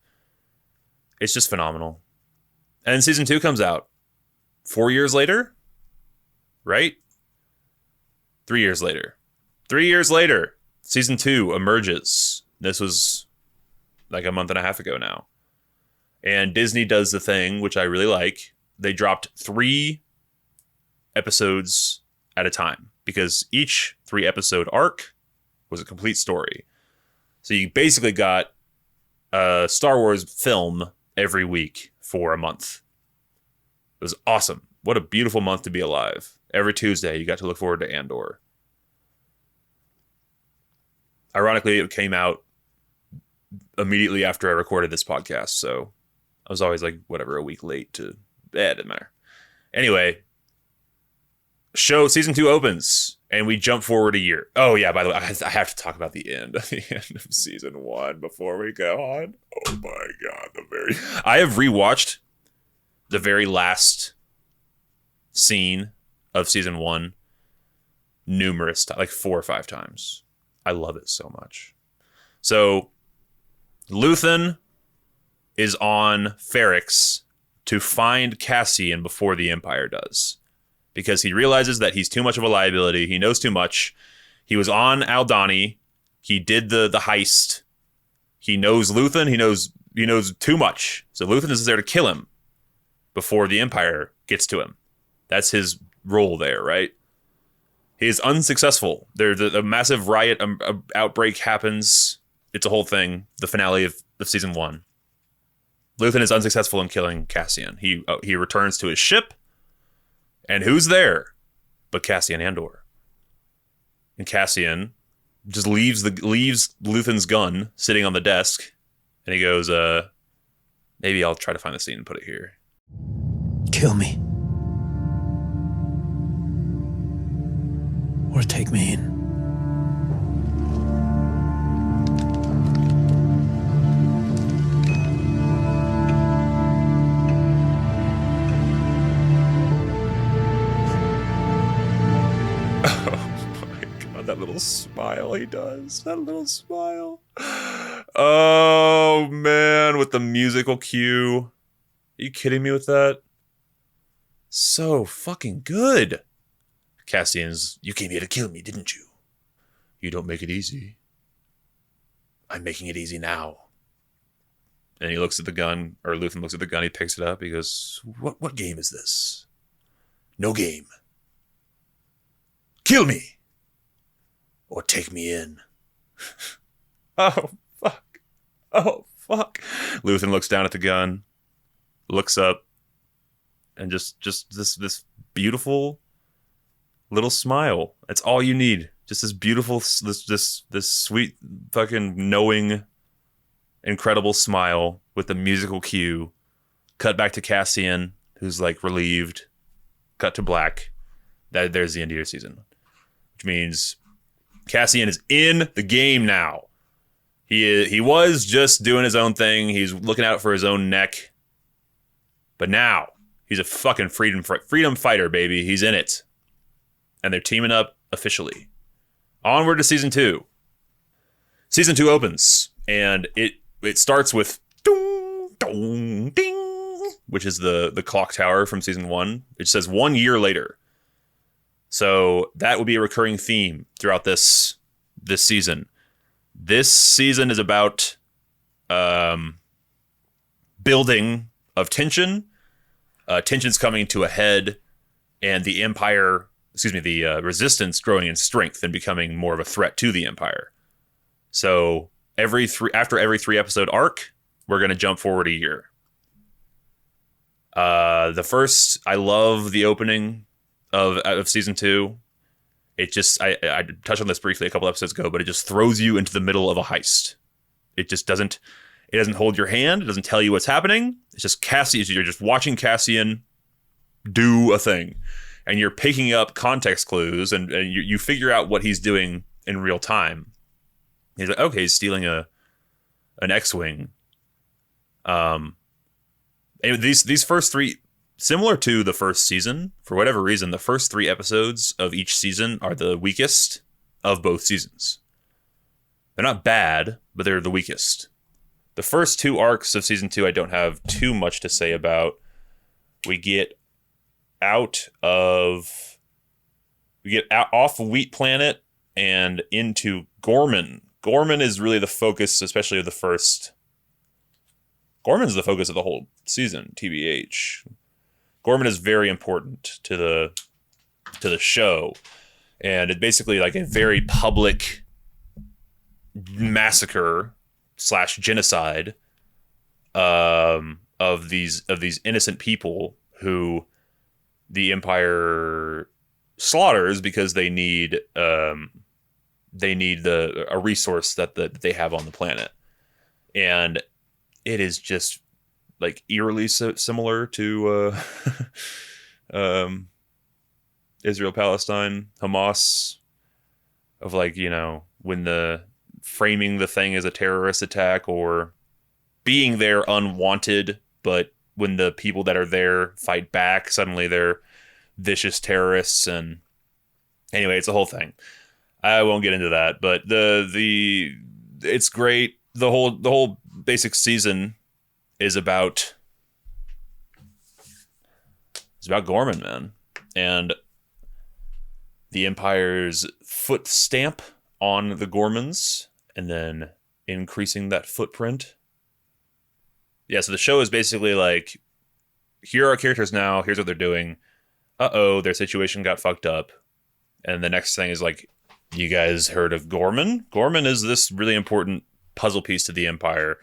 It's just phenomenal. And season 2 comes out 4 years later, right? 3 years later. 3 years later, season 2 emerges. This was like a month and a half ago now. And Disney does the thing, which I really like. They dropped 3 episodes at a time because each 3 episode arc was a complete story. So you basically got a Star Wars film every week for a month. It was awesome. What a beautiful month to be alive. Every Tuesday, you got to look forward to Andor. Ironically, it came out immediately after I recorded this podcast, so I was always like, whatever, a week late to... it didn't matter. Anyway, show season 2 opens, and we jump forward a year. Oh, yeah, by the way, I have to talk about the end of season 1 before we go on. Oh, my God. I have rewatched the very last scene of season 1 numerous times, like 4 or 5 times. I love it so much. So, Luthen is on Ferrix to find Cassian before the Empire does. Because he realizes that he's too much of a liability. He knows too much. He was on Aldhani. He did the heist. He knows Luthen. He knows too much. So Luthen is there to kill him before the Empire gets to him. That's his role there, right? He is unsuccessful. There's a massive riot outbreak happens. It's a whole thing. The finale of season 1. Luthen is unsuccessful in killing Cassian. He returns to his ship. And who's there but Cassian Andor? And Cassian just leaves Luthen's gun sitting on the desk, and he goes, maybe I'll try to find the scene and put it here. Kill me. Or take me in. That little smile he does. That little smile. Oh, man. With the musical cue. Are you kidding me with that? So fucking good. Cassian's, you came here to kill me, didn't you? You don't make it easy. I'm making it easy now. And he looks at the gun, or Luthen looks at the gun, he picks it up, he goes, what game is this? No game. Kill me! Or take me in. Oh, fuck. Oh, fuck. Luthen looks down at the gun, looks up, and just this beautiful little smile. That's all you need. Just this beautiful, this sweet, fucking knowing, incredible smile with the musical cue. Cut back to Cassian, who's like relieved. Cut to black. There's the end of your season. Which means Cassian is in the game now. He was just doing his own thing. He's looking out for his own neck. But now, he's a fucking freedom fighter, baby. He's in it. And they're teaming up officially. Onward to season 2. Season 2 opens, and it starts with dong, dong, ding, which is the clock tower from season 1. It says 1 year later. So that will be a recurring theme throughout this season. This season is about building of tension. Tension's coming to a head, and the resistance growing in strength and becoming more of a threat to the Empire. So after every 3 episode arc, we're going to jump forward a year. I love the opening of season 2. It just, I touched on this briefly a couple episodes ago, but it just throws you into the middle of a heist. It just doesn't hold your hand. It doesn't tell you what's happening. It's just Cassian. You're just watching Cassian do a thing, and you're picking up context clues, and you figure out what he's doing in real time. He's like, okay, he's stealing an X-Wing. And these first 3, similar to the first season, for whatever reason, the first 3 episodes of each season are the weakest of both seasons. They're not bad, but they're the weakest. The first 2 arcs of season 2, I don't have too much to say about. We get off Wheat Planet and into Gorman. Gorman is really the focus, especially of the first. Gorman's the focus of the whole season, TBH. Gorman is very important to the show, and it's basically like a very public massacre / genocide of these innocent people who the Empire slaughters because they need a resource that they have on the planet, and it is just like eerily similar to Israel, Palestine, Hamas, of like, when the framing the thing as a terrorist attack or being there unwanted, but when the people that are there fight back, suddenly they're vicious terrorists. And anyway, it's a whole thing. I won't get into that, but it's great. The whole basic season is about Gorman, man, and the Empire's foot stamp on the Gormans, and then increasing that footprint. Yeah, so the show is basically like, here are our characters now, here's what they're doing. Their situation got fucked up. And the next thing is like, you guys heard of Gorman? Gorman is this really important puzzle piece to the Empire.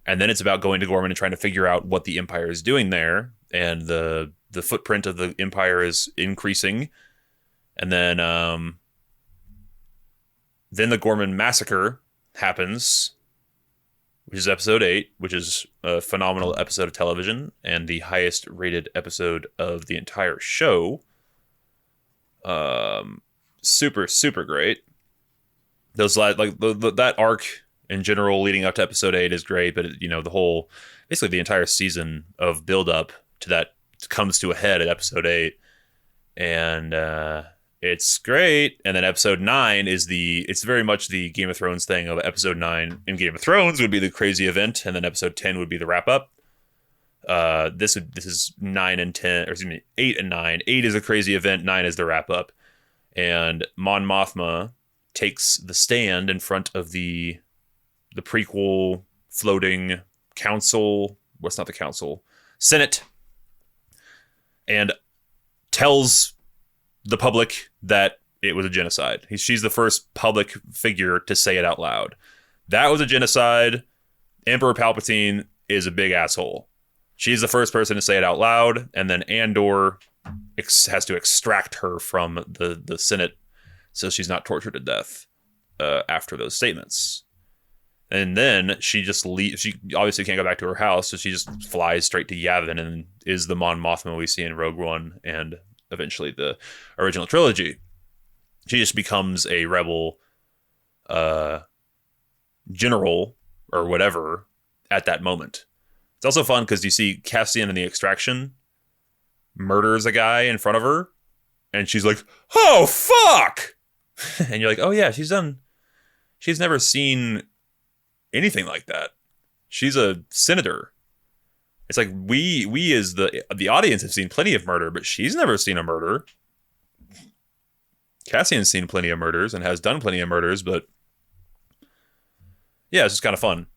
And then it's about going to Gorman and trying to figure out what the Empire is doing there. And the footprint of the Empire is increasing. And then Then the Gorman Massacre happens, which is episode 8, which is a phenomenal episode of television and the highest rated episode of the entire show. Super, super great. Those that arc in general leading up to episode 8 is great, but basically the entire season of build up to that comes to a head at episode 8, and it's great. And then episode 9 it's very much the Game of Thrones thing of episode 9 in Game of Thrones would be the crazy event, and then episode 10 would be the wrap up. This is 9 and 10, or excuse me, 8 and 9. 8 is a crazy event, 9 is the wrap up, and Mon Mothma takes the stand in front of the prequel floating council. What's not the council? Senate, and tells the public that it was a genocide. She's the first public figure to say it out loud. That was a genocide. Emperor Palpatine is a big asshole. She's the first person to say it out loud, and then Andor has to extract her from the Senate so she's not tortured to death after those statements. And then she just leaves. She obviously can't go back to her house, so she just flies straight to Yavin and is the Mon Mothma we see in Rogue One and eventually the original trilogy. She just becomes a rebel general or whatever at that moment. It's also fun because you see Cassian in the Extraction murders a guy in front of her, and she's like, "Oh fuck!" And you're like, "Oh yeah, she's never seen anything like that. She's a senator." It's like we as the audience have seen plenty of murder, but she's never seen a murder. Cassian's seen plenty of murders and has done plenty of murders, but yeah, it's just kind of fun.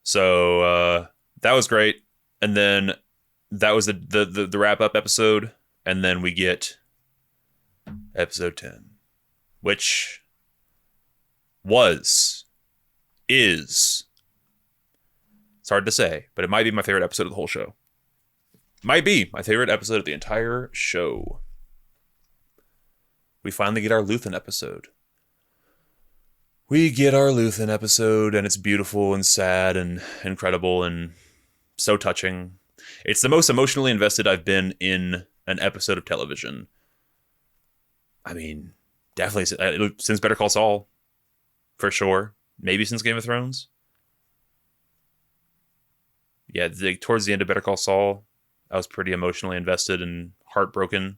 So that was great. And then that was the wrap up episode, and then we get episode 10, which is it's hard to say, but it might be my favorite episode of the whole show. Might be my favorite episode of the entire show. We finally get our Luthen episode. And it's beautiful and sad and incredible and so touching. It's the most emotionally invested I've been in an episode of television. I mean, definitely since Better Call Saul, for sure. Maybe since Game of Thrones. Yeah, towards the end of Better Call Saul, I was pretty emotionally invested and heartbroken.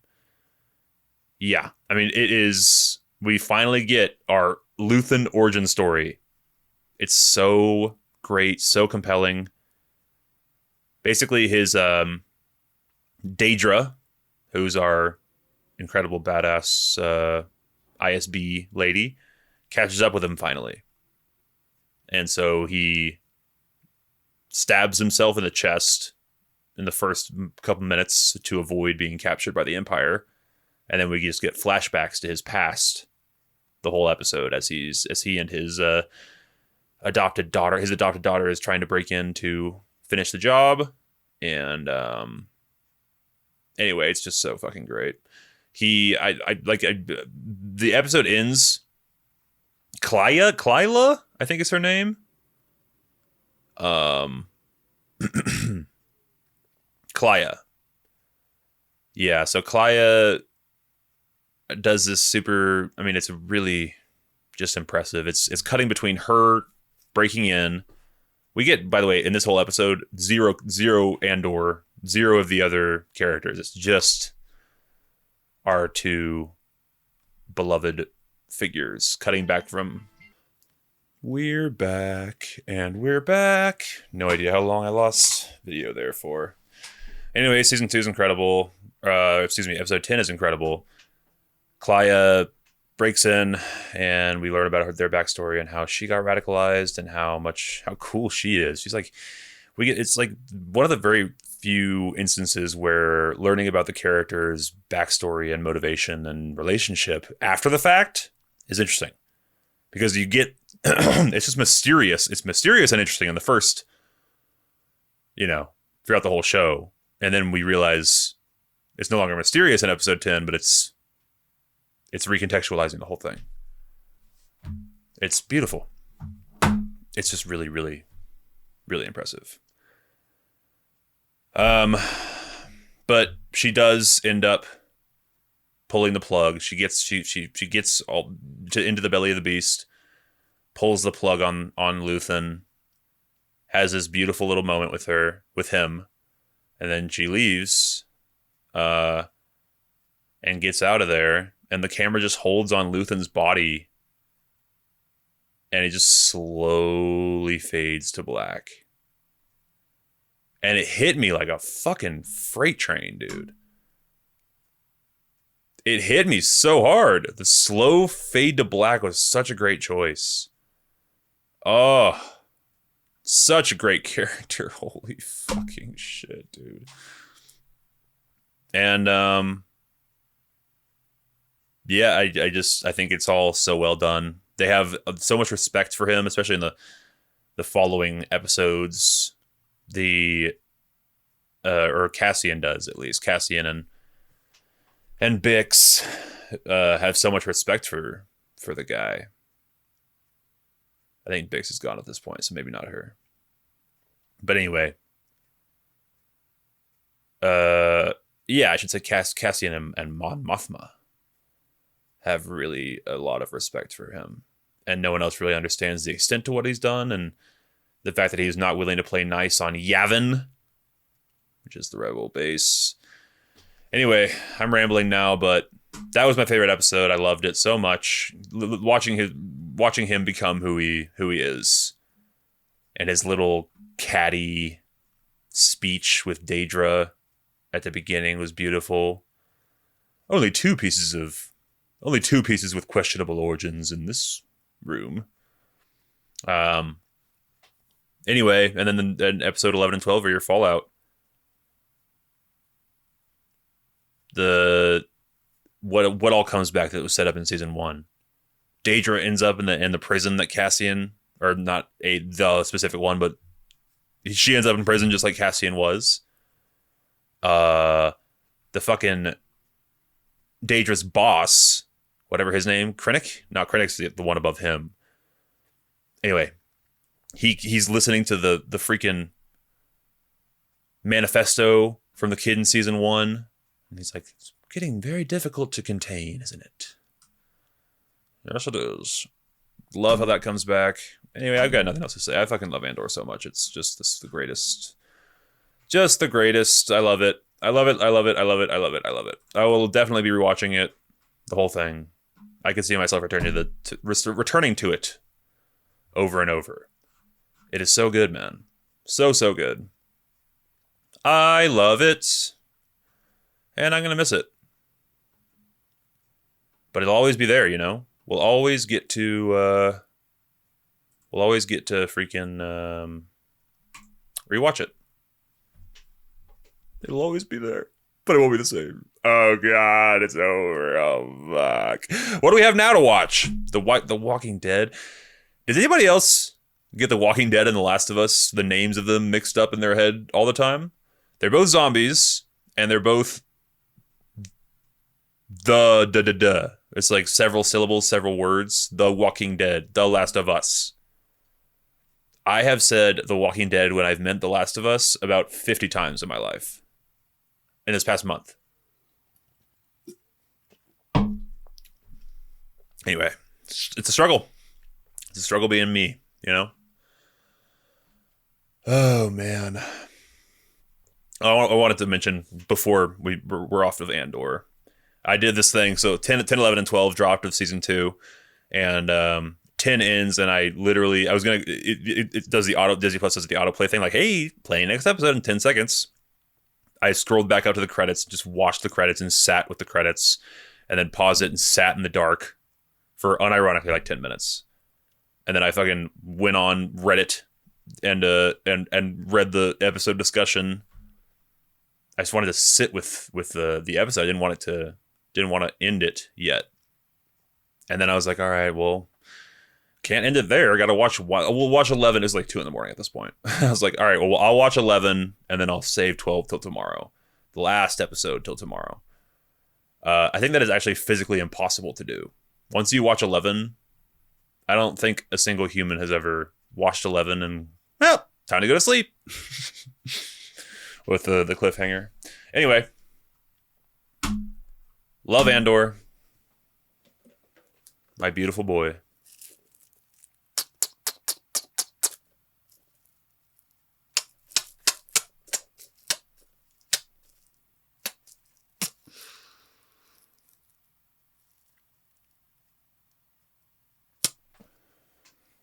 Yeah, I mean, we finally get our Luthen origin story. It's so great, so compelling. Basically, his Daedra, who's our incredible badass ISB lady, catches up with him finally. And so he stabs himself in the chest in the first couple minutes to avoid being captured by the Empire. And then we just get flashbacks to his past the whole episode as he and his adopted daughter is trying to break in to finish the job. And anyway, it's just so fucking great. The episode ends. Klyla, I think is her name. Klya. Yeah, so Klya does this super, I mean, it's really just impressive. It's cutting between her breaking in. We get, by the way, in this whole episode, zero Andor, zero of the other characters. It's just our two beloved figures cutting back from we're back and we're back. No idea how long I lost video there for. Anyway, season 2 is incredible. Episode 10 is incredible. Klya breaks in and we learn about their backstory and how she got radicalized and how cool she is. She's like, it's like one of the very few instances where learning about the character's backstory and motivation and relationship after the fact is interesting, because you get it's just mysterious. It's mysterious and interesting in the first, throughout the whole show, and then we realize it's no longer mysterious in episode 10, but it's recontextualizing the whole thing. It's beautiful. It's just really, really, really impressive. But she does end up pulling the plug. She gets all into the belly of the beast, pulls the plug on Luthen, has this beautiful little moment with him, and then she leaves, and gets out of there, and the camera just holds on Luthen's body, and it just slowly fades to black. And it hit me like a fucking freight train, dude. It hit me so hard. The slow fade to black was such a great choice. Oh, such a great character. Holy fucking shit, dude. And yeah, I think it's all so well done. They have so much respect for him, especially in the following episodes. Or Cassian does, at least. Cassian and Bix have so much respect for the guy. I think Bix is gone at this point, so maybe not her. But anyway, yeah, I should say Cassian and Mon Mothma have really a lot of respect for him, and no one else really understands the extent to what he's done, and the fact that he's not willing to play nice on Yavin, which is the rebel base. Anyway, I'm rambling now, but that was my favorite episode. I loved it so much. Watching him become who he is, and his little catty speech with Daedra at the beginning was beautiful. Only two pieces with questionable origins in this room. Anyway, and then episode 11 and 12 are your fallout. What all comes back that was set up in season 1. Daedra ends up in the prison that Cassian, or not the specific one, but she ends up in prison just like Cassian was. The fucking Daedra's boss, whatever his name, Krennic? No, Krennic's the one above him. Anyway, he's listening to the freaking manifesto from the kid in season 1. And he's like, it's getting very difficult to contain, isn't it? Yes, it is. Love how that comes back. Anyway, I've got nothing else to say. I fucking love Andor so much. It's just the greatest. Just the greatest. I love it. I love it. I love it. I love it. I love it. I love it. I will definitely be rewatching it. The whole thing. I can see myself returning to it over and over. It is so good, man. So good. I love it. And I'm going to miss it. But it'll always be there, you know? We'll always get to freaking rewatch it. It'll always be there. But it won't be the same. Oh, God, it's over. Oh, fuck. What do we have now to watch? The Walking Dead. Does anybody else get The Walking Dead and The Last of Us, the names of them mixed up in their head all the time? They're both zombies, and they're both It's like several syllables, several words. The Walking Dead, The Last of Us. I have said The Walking Dead when I've meant The Last of Us about 50 times in my life. In this past month. Anyway, it's a struggle. It's a struggle being me, you know? Oh, man. I wanted to mention before we're off of Andor. I did this thing. So 10, 11, and 12 dropped of season 2. And 10 ends, and it does the auto, Disney Plus does the autoplay thing, like, hey, play next episode in 10 seconds. I scrolled back up to the credits, just watched the credits and sat with the credits, and then paused it and sat in the dark for unironically like 10 minutes. And then I fucking went on Reddit and read the episode discussion. I just wanted to sit with the episode. I didn't want to end it yet. And then I was like, all right, well, can't end it there. I got to watch one. We'll watch 11. It's like 2 a.m. at this point. I was like, all right, well, I'll watch 11 and then I'll save 12 till tomorrow. The last episode till tomorrow. I think that is actually physically impossible to do. Once you watch 11, I don't think a single human has ever watched 11 and, well, time to go to sleep with the cliffhanger. Anyway, love Andor. My beautiful boy.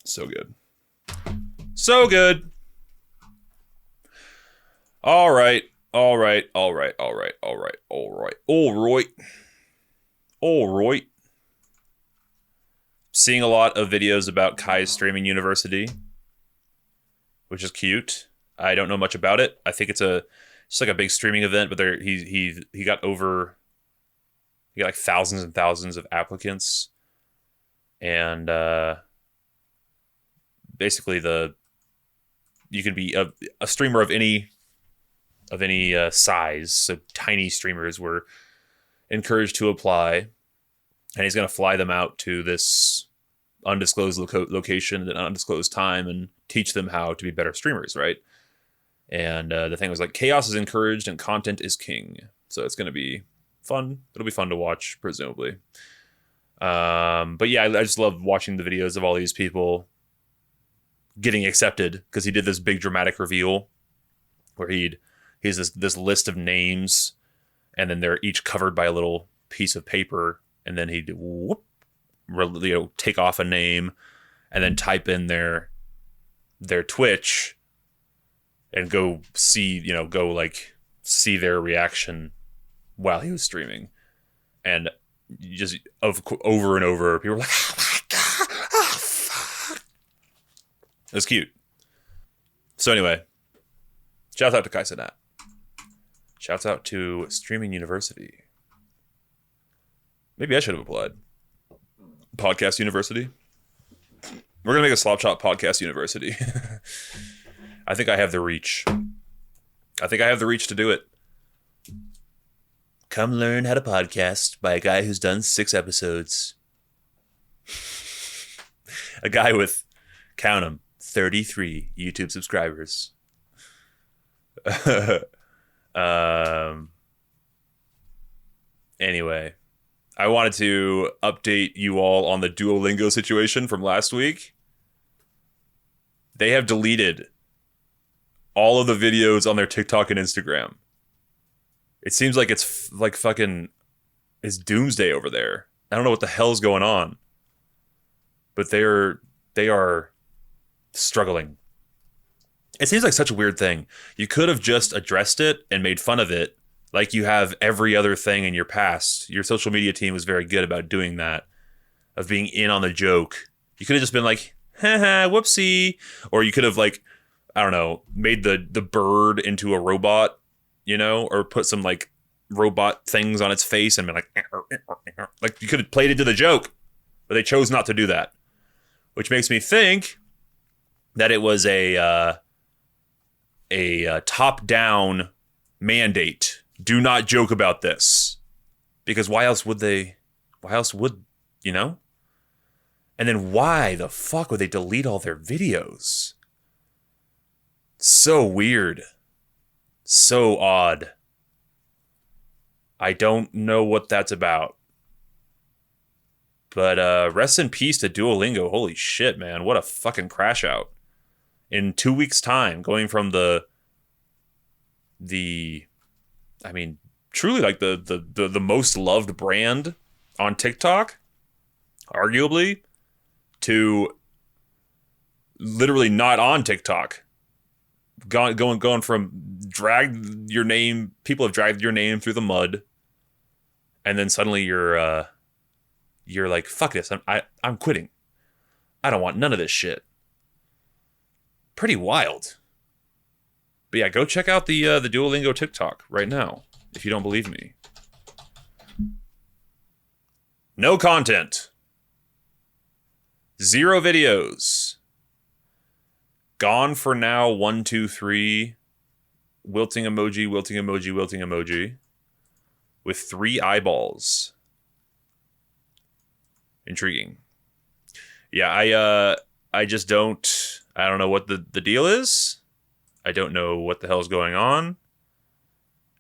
So good. So good. All right. Seeing a lot of videos about Kai's streaming university, which is cute. I don't know much about it. I think it's just like a big streaming event, but he got like thousands and thousands of applicants, and basically you can be a streamer of any size. So tiny streamers were encouraged to apply, and he's going to fly them out to this undisclosed location at an undisclosed time and teach them how to be better streamers, right? And the thing was like, chaos is encouraged and content is king. So it's going to be fun. It'll be fun to watch, presumably. But yeah, I just love watching the videos of all these people getting accepted, because he did this big dramatic reveal where he's this list of names, and then they're each covered by a little piece of paper, and then he'd take off a name and then type in their Twitch and go see their reaction while he was streaming. And just over and over, people were like, oh my God, oh fuck. It was cute. So anyway, shouts out to Cenat. Shouts out to Streaming University. Maybe I should have applied. Podcast University. We're going to make a Slop Shop Podcast University. I think I have the reach. To do it. Come learn how to podcast by a guy who's done 6 episodes. A guy with, count 'em, 33 YouTube subscribers. Anyway, I wanted to update you all on the Duolingo situation from last week. They have deleted all of the videos on their TikTok and Instagram. It seems like it's doomsday over there. I don't know what the hell's going on, but they are struggling. It seems like such a weird thing. You could have just addressed it and made fun of it, like you have every other thing in your past. Your social media team was very good about doing that, of being in on the joke. You could have just been like, haha, whoopsie. Or you could have, like, I don't know, made the bird into a robot, or put some, like, robot things on its face and been like you could have played into the joke, but they chose not to do that, which makes me think that it was a top-down mandate. Do not joke about this, because why else would, And then why the fuck would they delete all their videos? So weird. So odd. I don't know what that's about. But rest in peace to Duolingo. Holy shit, man. What a fucking crash out. In 2 weeks' time, going from truly like the most loved brand on TikTok, arguably, to literally not on TikTok. Going from people have dragged your name through the mud, and then suddenly you're like, fuck this, I'm quitting. I don't want none of this shit. Pretty wild. But yeah, go check out the Duolingo TikTok right now if you don't believe me. No content. 0 videos. Gone for now. 1, 2, 3. Wilting emoji, wilting emoji, wilting emoji. With 3 eyeballs. Intriguing. Yeah, I just I don't know what the deal is. I don't know what the hell's going on.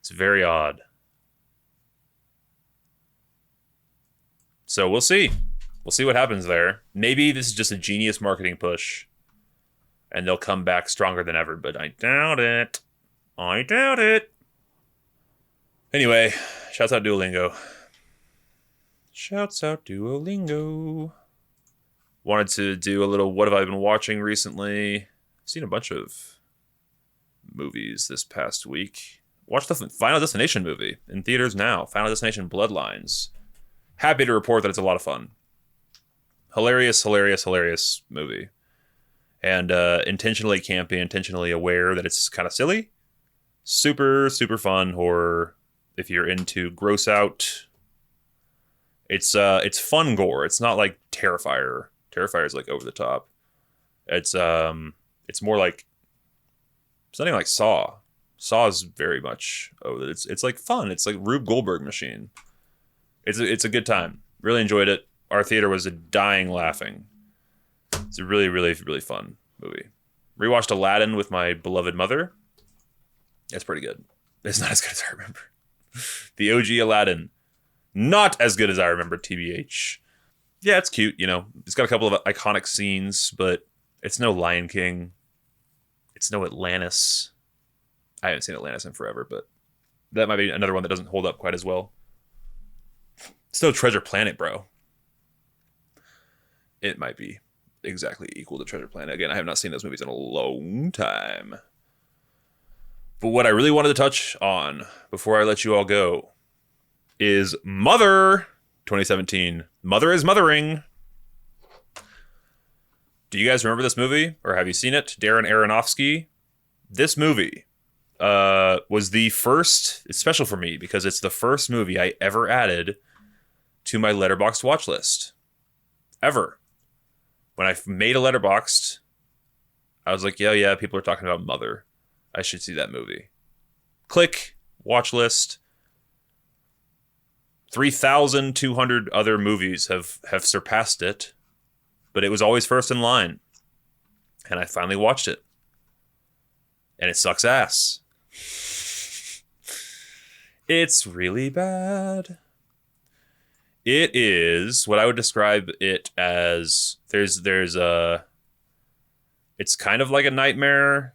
It's very odd. So we'll see. We'll see what happens there. Maybe this is just a genius marketing push and they'll come back stronger than ever, but I doubt it. I doubt it. Anyway, shouts out Duolingo. Shouts out Duolingo. Wanted to do a little what have I been watching recently. I've seen a bunch of movies this past week. Watched the Final Destination movie in theaters now. Final Destination Bloodlines. Happy to report that it's a lot of fun. Hilarious movie. And intentionally campy, intentionally aware that it's kind of silly. Super fun horror. If you're into gross out, it's fun gore. It's not like Terrifier. Terrifier is like over the top. It's more like something like Saw. Saw is very much it's like fun. It's like Rube Goldberg machine. It's a good time. Really enjoyed it. Our theater was dying laughing. It's a really fun movie. Rewatched Aladdin with my beloved mother. It's pretty good. It's not as good as I remember. The OG Aladdin. Not as good as I remember, TBH. Yeah, it's cute, you know. It's got a couple of iconic scenes, but it's no Lion King. It's no Atlantis. I haven't seen Atlantis in forever, but that might be another one that doesn't hold up quite as well. It's no Treasure Planet, bro. It might be exactly equal to Treasure Planet. Again, I have not seen those movies in a long time. But what I really wanted to touch on before I let you all go is Mother 2017. Mother is Mothering. Do you guys remember this movie? Or have you seen it? Darren Aronofsky. This movie was the first, it's special for me because it's the first movie I ever added to my Letterboxd watch list. Ever. When I made a Letterboxd, I was like, yeah, people are talking about Mother. I should see that movie. Click, watch list. 3,200 other movies have surpassed it, but it was always first in line. And I finally watched it. And it sucks ass. It's really bad. It is what I would describe it as. There's it's kind of like a nightmare,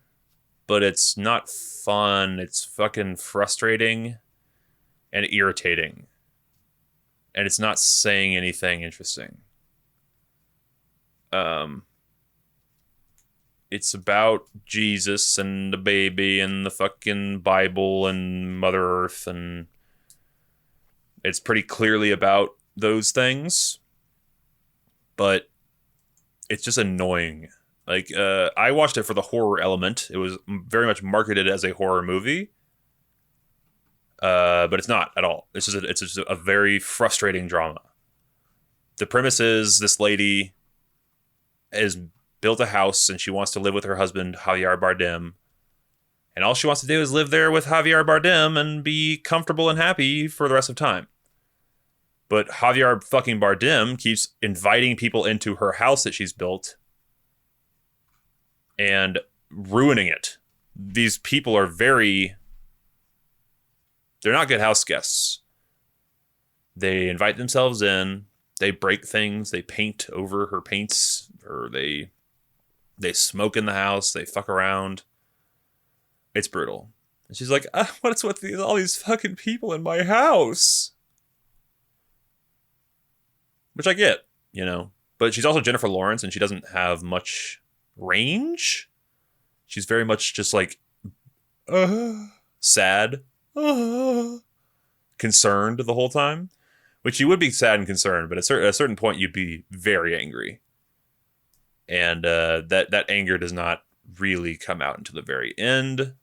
but it's not fun. It's fucking frustrating and irritating. And it's not saying anything interesting. It's about Jesus and the baby and the fucking Bible and Mother Earth, and it's pretty clearly about those things, but it's just annoying. Like, I watched it for the horror element. It was very much marketed as a horror movie, but it's not at all. It's just a very frustrating drama. The premise is this lady has built a house and she wants to live with her husband, Javier Bardem. And all she wants to do is live there with Javier Bardem and be comfortable and happy for the rest of time. But Javier fucking Bardem keeps inviting people into her house that she's built and ruining it. These people are they're not good house guests. They invite themselves in, they break things, they paint over her paints, or they smoke in the house, they fuck around. It's brutal. And she's like, what's with all these fucking people in my house? Which I get, you know. But she's also Jennifer Lawrence, and she doesn't have much range. She's very much just like, sad, concerned the whole time. Which you would be sad and concerned, but at a certain point, you'd be very angry. And that anger does not really come out until the very end,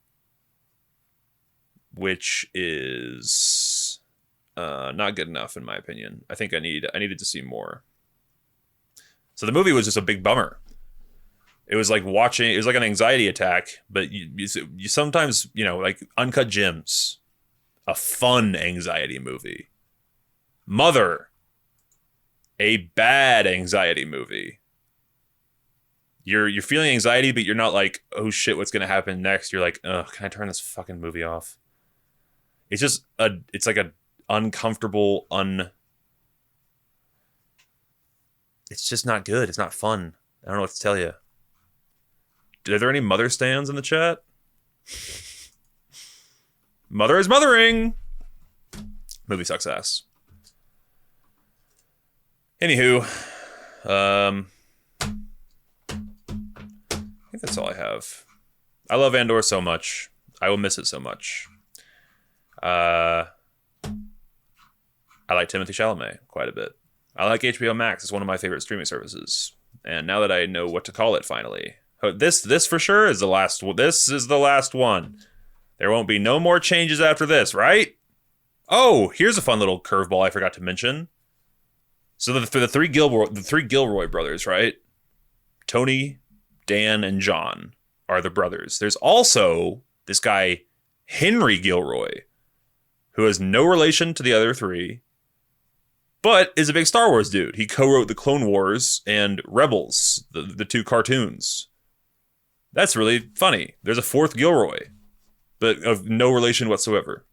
which is not good enough in my opinion. I think I needed to see more. So the movie was just a big bummer. It was like it was like an anxiety attack, but you sometimes, you know, like Uncut Gems, a fun anxiety movie. Mother, a bad anxiety movie. You're feeling anxiety, but you're not like, oh shit, what's gonna happen next? You're like, ugh, can I turn this fucking movie off? It's just it's like a uncomfortable, it's just not good. It's not fun. I don't know what to tell you. Are there any mother stands in the chat? Mother is mothering. Movie sucks ass. Anywho, I think that's all I have. I love Andor so much. I will miss it so much. I like Timothee Chalamet quite a bit. I like HBO Max. It's one of my favorite streaming services. And now that I know what to call it finally. This for sure is the last one. This is the last one. There won't be no more changes after this, right? Oh, here's a fun little curveball I forgot to mention. So for the three Gilroy brothers, right? Tony, Dan, and John are the brothers. There's also this guy, Henry Gilroy, who has no relation to the other three, but is a big Star Wars dude. He co-wrote the Clone Wars and Rebels, the two cartoons. That's really funny. There's a fourth Gilroy, but of no relation whatsoever.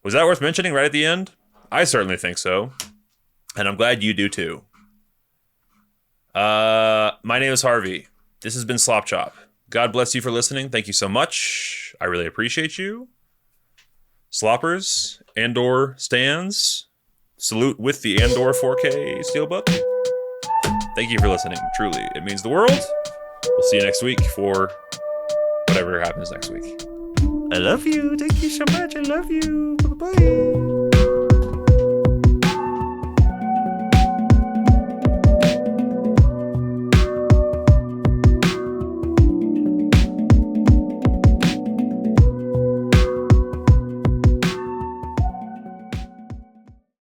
Was that worth mentioning right at the end? I certainly think so. And I'm glad you do too. My name is Harvey. This has been Slop Chop. God bless you for listening. Thank you so much. I really appreciate you. Sloppers, Andor stands. Salute with the Andor 4K Steelbook. Thank you for listening. Truly, it means the world. We'll see you next week for whatever happens next week. I love you. Thank you so much. I love you. Bye-bye.